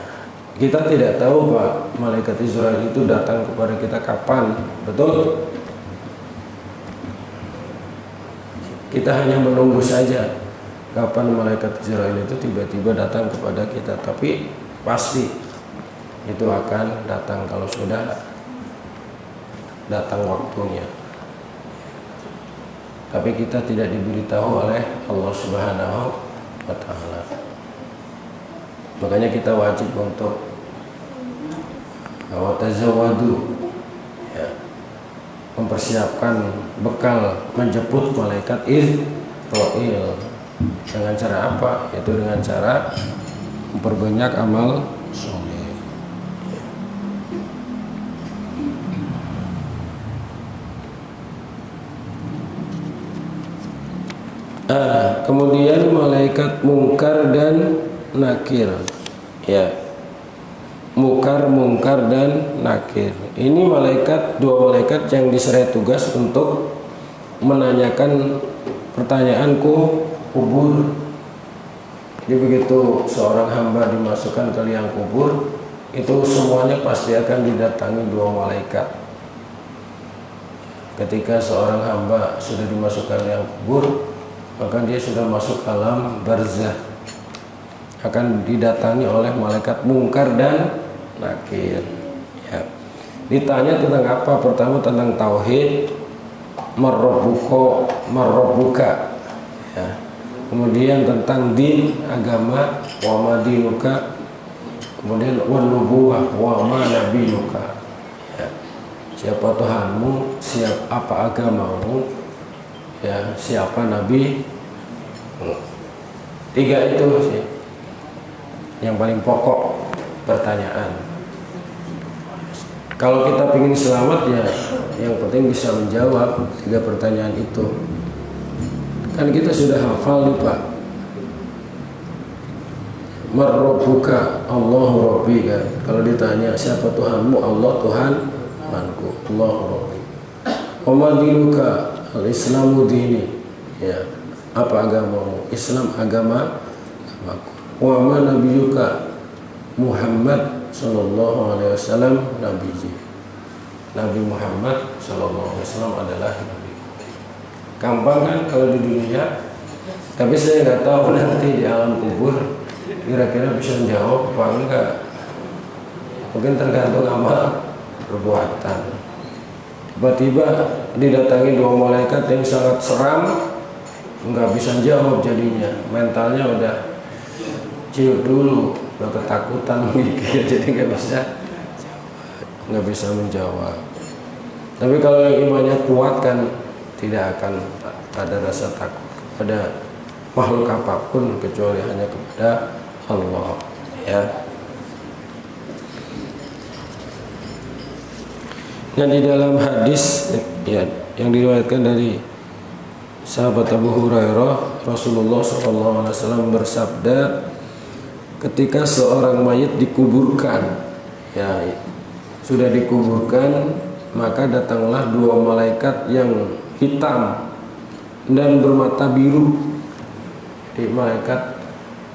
[SPEAKER 2] kita tidak tahu Pak, malaikat Israil itu datang kepada kita kapan, betul? Kita hanya menunggu saja kapan malaikat Israil itu tiba-tiba datang kepada kita. Tapi pasti itu akan datang kalau sudah datang waktunya. Tapi kita tidak diberitahu oleh Allah Subhanahu wa Ta'ala. Makanya kita wajib untuk tazawwadu, ya, mempersiapkan bekal menjemput malaikat Israil. Dengan cara apa? Yaitu dengan cara memperbanyak amal soleh. Kemudian malaikat mungkar dan nakir. Ya, mungkar dan nakir. Ini dua malaikat yang diserai tugas untuk menanyakan pertanyaanku kubur. Jadi begitu seorang hamba dimasukkan ke liang kubur, itu semuanya pasti akan didatangi dua malaikat. Ketika seorang hamba sudah dimasukkan liang kubur, maka dia sudah masuk alam barzah, akan didatangi oleh malaikat mungkar dan nakir. Ya. Ditanya tentang apa? Pertama tentang tauhid, marrabbuka, ya. Kemudian tentang din, agama, wa madinuka, kemudian wan nubuwah wa ma nabiyuka. Ya. Siapa Tuhanmu, apa agamamu, ya, siapa nabi. Tiga itu sih yang paling pokok pertanyaan. Kalau kita ingin selamat ya yang penting bisa menjawab tiga pertanyaan itu. Kan kita sudah hafal nih Pak. Marrabbuka, Allahu Rabbi kan. Kalau ditanya siapa Tuhanmu, Allah Tuhanku, Allahu Rabbi. Wa ma dinuka, al-Islamu dini. Ya, apa agamamu? Islam agamaku. Wa ma nabiyuka, Muhammad sallallahu alaihi wasallam nabiyyi. Nabi Muhammad sallallahu alaihi wasallam adalah nabi. Gampang kan kalau di dunia, tapi saya nggak tahu nanti di alam kubur kira-kira bisa menjawab apa enggak. Mungkin tergantung amal perbuatan. Tiba-tiba didatangi dua malaikat yang sangat seram, nggak bisa jawab jadinya, mentalnya udah ciut dulu, udah ketakutan mikir, jadi nggak bisa menjawab. Tapi kalau yang imannya kuat kan tidak akan ada rasa takut kepada makhluk apapun kecuali hanya kepada Allah, ya. Dan di dalam hadis ya yang diriwayatkan dari sahabat Abu Hurairah, Rasulullah SAW bersabda, ketika seorang mayit dikuburkan, ya sudah dikuburkan, maka datanglah dua malaikat yang hitam dan bermata biru. Jadi malaikat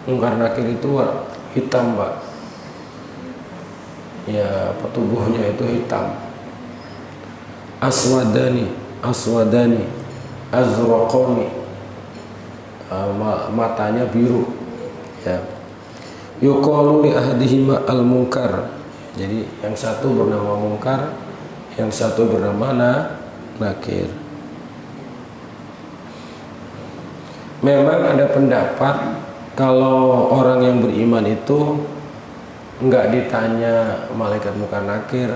[SPEAKER 2] Mungkar Nakir itu hitam Pak, ya tubuhnya itu hitam. Aswadani azraqani, matanya biru, ya. Yuqalu li ahadihima al-munkar, jadi yang satu bernama Munkar, yang satu bernama Nakir. Memang ada pendapat kalau orang yang beriman itu enggak ditanya malaikat Munkar Nakir,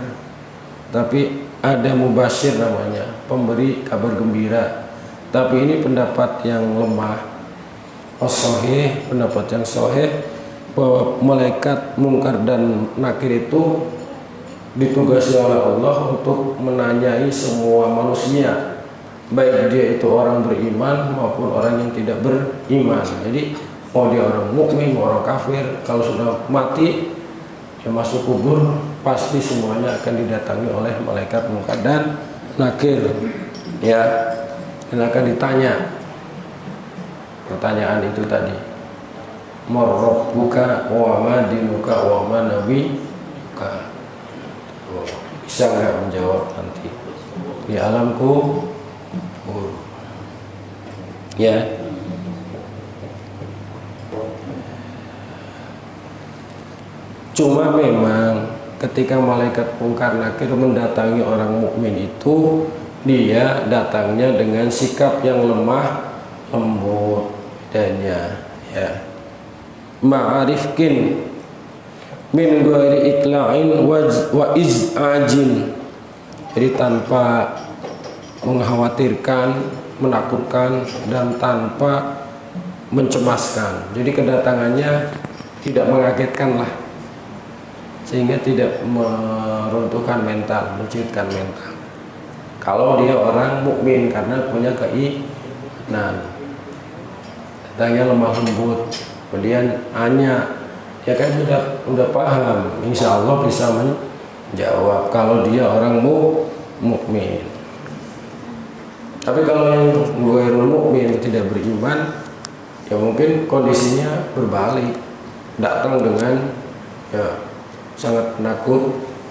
[SPEAKER 2] tapi ada mubasyir namanya, pemberi kabar gembira. Tapi ini pendapat yang lemah. As-sahih, pendapat yang sahih bahwa malaikat Munkar dan Nakir itu ditugasi oleh Allah untuk menanyai semua manusia, baik dia itu orang beriman maupun orang yang tidak beriman. Jadi mau dia orang mukmin, mau orang kafir, kalau sudah mati ya masuk kubur, pasti semuanya akan didatangi oleh malaikat Munkar dan Nakir, ya, dan akan ditanya pertanyaan itu tadi, marrabbuka wa ma dinuka wa ma nabiyuka. Bisa nggak menjawab nanti di alam kubur, ya. Cuma memang ketika malaikat Munkar Nakir mendatangi orang mukmin itu, dia datangnya dengan sikap yang lemah lembut dannya, ya. Ma'arifkin min ghairi ikla'in wa iz'ajin, jadi tanpa mengkhawatirkan, menakutkan, dan tanpa mencemaskan. Jadi kedatangannya tidak mengagetkan lah, sehingga tidak meruntuhkan mental, menciutkan mental. Kalau dia orang mukmin karena punya keimanan, datangnya lemah lembut, kemudian hanya ya kan udah paham, insya Allah bisa menjawab kalau dia orang mukmin. Tapi kalau yang ghairul mukmin, tidak beriman, ya mungkin kondisinya berbalik, datang dengan ya sangat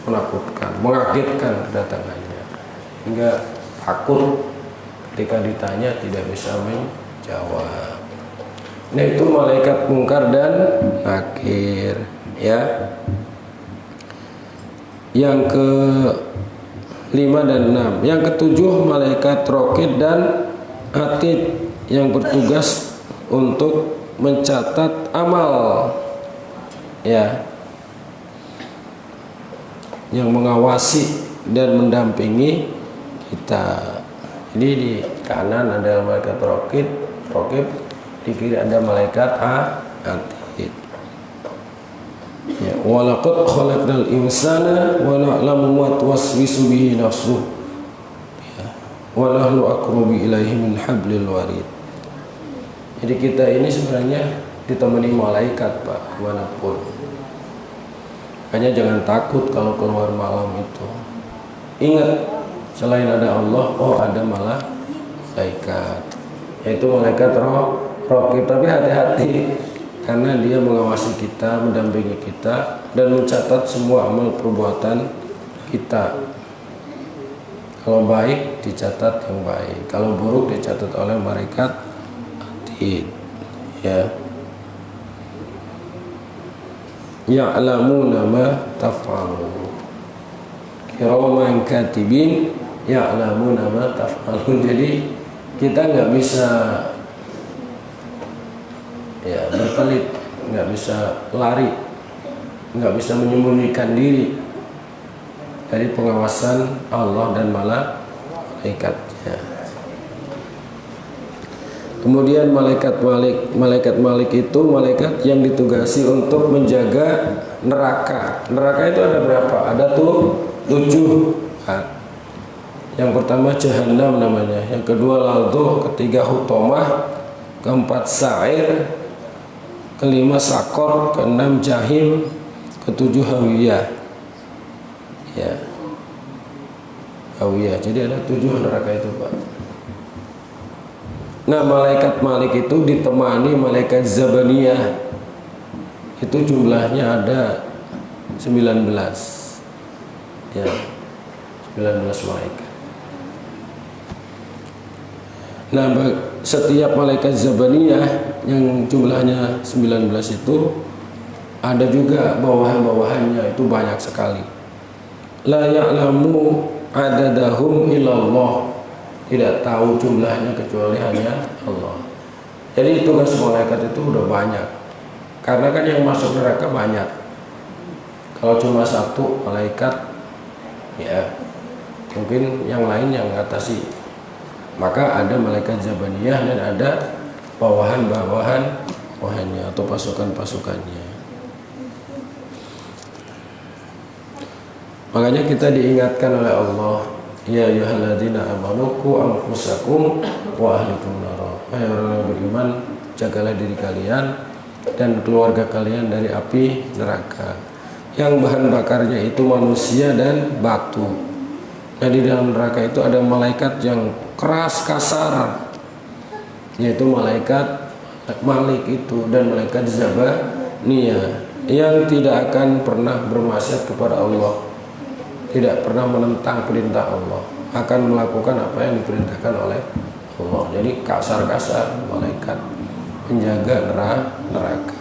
[SPEAKER 2] menakutkan, mengagetkan kedatangannya, hingga takut ketika ditanya tidak bisa menjawab. Nah itu malaikat Munkar dan Nakir, ya. Yang ke-5 dan 6. Yang ke-7 malaikat Raqib dan Atid yang bertugas untuk mencatat amal, ya, yang mengawasi dan mendampingi kita. Jadi di kanan adalah malaikat Raqib, di kiri ada malaikat atid. Ya, walaqad khalaqnal insana wa na'lamu ma tuwaswisu bihi nafsuh. Ya, wa nahnu aqrabu ilaihi min hablil warid. Jadi kita ini sebenarnya ditemani malaikat, Pak, kemanapun. Hanya jangan takut kalau keluar malam itu. Ingat, selain ada Allah, ada malaikat. Yaitu malaikat raqib. Tapi hati-hati, karena dia mengawasi kita, mendampingi kita, dan mencatat semua amal perbuatan kita. Kalau baik dicatat yang baik, kalau buruk dicatat oleh malaikat atid. Ya, ya'lamuna ma taf'alun, kiraman katibin ya'lamuna ma taf'alun. Jadi kita nggak bisa berkelit, nggak bisa lari, nggak bisa menyembunyikan diri dari pengawasan Allah dan malaikatnya. Kemudian malaikat Malik itu malaikat yang ditugasi untuk menjaga neraka. Neraka itu ada berapa? Ada 7. Yang pertama Jahannam namanya, yang kedua Ladho, ketiga Hutomah, keempat Sa'ir, kelima Sakor, keenam Jahim, ketujuh Hawiyah. Ya, Hawiyah. Jadi ada 7 neraka itu, Pak. Nah, malaikat Malik itu ditemani malaikat Zabaniyah. Itu jumlahnya ada 19. Ya, 19 malaikat. Nah, setiap malaikat Zabaniyah yang jumlahnya 19 itu ada juga bawahan-bawahannya, itu banyak sekali. La ya'lamu adadahum illallah. Tidak tahu jumlahnya kecuali hanya Allah. Jadi tugas malaikat itu udah banyak. Karena kan yang masuk neraka banyak. Kalau cuma 1 malaikat, ya mungkin yang lain yang ngatasi. Maka ada malaikat Zabaniyah dan ada bawahannya atau pasukannya. Makanya kita diingatkan oleh Allah, ya ayyuhalladzina amanu qu anfusakum wa ahlikum nar. Hai orang yang beriman, jagalah diri kalian dan keluarga kalian dari api neraka. Yang bahan bakarnya itu manusia dan batu. Nah, di dalam neraka itu ada malaikat yang keras kasar, yaitu malaikat Malik itu, dan malaikat Zabaniyah yang tidak akan pernah bermaksiat kepada Allah, tidak pernah menentang perintah Allah, akan melakukan apa yang diperintahkan oleh Allah. Jadi kasar-kasar malaikat penjaga neraka.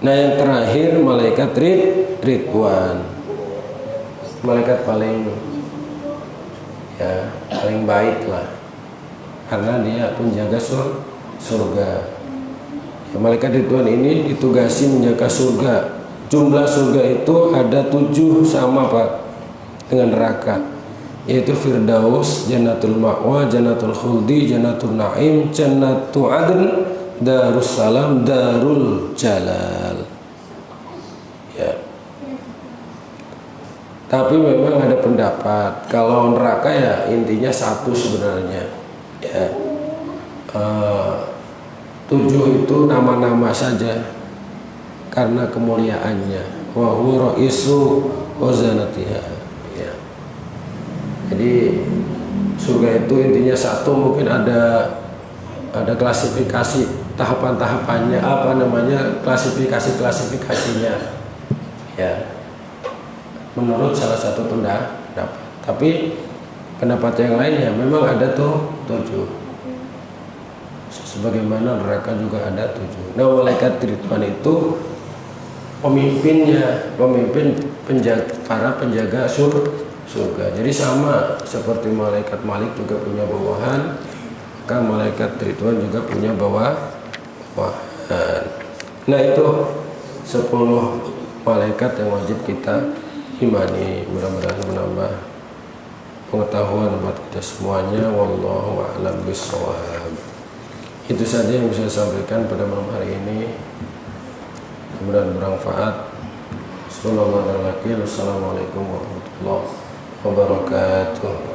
[SPEAKER 2] Nah, yang terakhir malaikat Ridwan, malaikat paling baik lah, karena dia penjaga surga. Ya, malaikat Ridwan ini ditugasi menjaga surga. Jumlah surga itu ada 7 sama, Pak, dengan neraka, yaitu Firdaus, Jannatul Ma'wa, Jannatul Khuldi, Jannatul Na'im, Jannatul Adn, Darussalam, Darul Jalal. Ya. Tapi memang ada pendapat kalau neraka ya intinya 1 sebenarnya. Ya. 7 itu nama-nama saja karena kemuliaannya. Wa huwa ra'isu wazanatiha. Ya. Jadi surga itu intinya 1, mungkin ada klasifikasi tahapan-tahapannya, klasifikasinya. Ya. Menurut salah satu pendapat. Tapi pendapat yang lainnya memang ada 7. Sebagaimana neraka juga ada 7. Nah, malaikat Ridwan itu pemimpin para penjaga surga. Jadi sama seperti malaikat Malik juga punya bawahan, maka malaikat Ridwan juga punya bawahan. Nah, itu 10 malaikat yang wajib kita imani. Mudah-mudahan menambah pengetahuan buat kita semuanya. Wallahu a'lam bishawab. Itu saja yang bisa saya sampaikan pada malam hari ini. Mudah-mudahan bermanfaat. Assalamualaikum warahmatullahi wabarakatuh.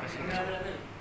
[SPEAKER 3] Kasih